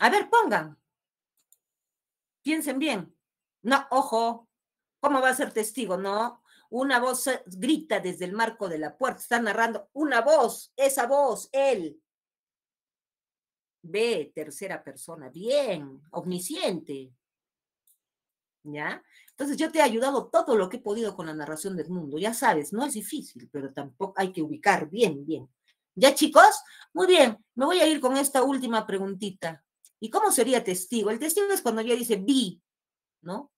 A ver, pongan. Piensen bien. No, ojo, ¿cómo va a ser testigo? No, una voz grita desde el marco de la puerta, está narrando una voz, esa voz, él. B, tercera persona, bien, omnisciente. ¿Ya? Entonces yo te he ayudado todo lo que he podido con la narración del mundo, ya sabes, no es difícil, pero tampoco hay que ubicar bien, bien. ¿Ya, chicos? Muy bien, me voy a ir con esta última preguntita. ¿Y cómo sería testigo? El testigo es cuando ya dice vi, ¿no?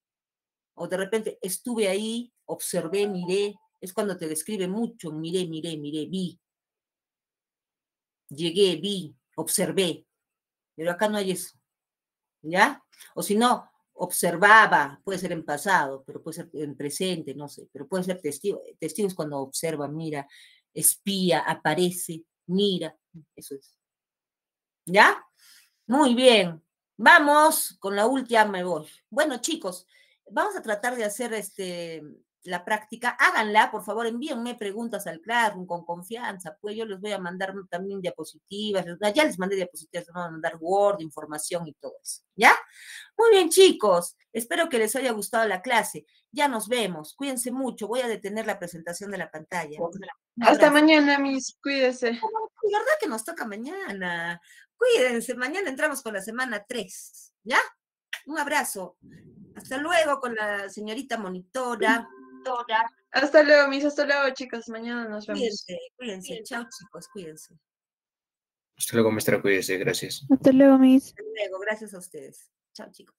O de repente estuve ahí, observé, miré, es cuando te describe mucho, miré, vi. Llegué, vi, observé. Pero acá no hay eso, ¿ya? O si no, observaba, puede ser en pasado, pero puede ser en presente, no sé, pero puede ser testigo. Testigo es cuando observa, mira, espía, aparece, mira, eso es. ¿Ya? Muy bien. Vamos con la última, me voy. Bueno, chicos, vamos a tratar de hacer la práctica. Háganla, por favor, envíenme preguntas al Classroom con confianza, pues yo les voy a mandar también diapositivas. Ya les mandé diapositivas, les voy a mandar Word, información y todo eso. ¿Ya? Muy bien, chicos. Espero que les haya gustado la clase. Ya nos vemos. Cuídense mucho. Voy a detener la presentación de la pantalla. Hasta mañana, Miss. Cuídese. La verdad que nos toca mañana. Cuídense, mañana entramos con la semana 3, ¿ya? Un abrazo. Hasta luego con la señorita monitora. Hasta luego, Miss. Hasta luego, chicos. Mañana nos vemos. Cuídense. Chao, chicos, cuídense. Hasta luego, maestra, cuídese, gracias. Hasta luego, Miss. Hasta luego, gracias a ustedes. Chao, chicos.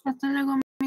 Hasta luego.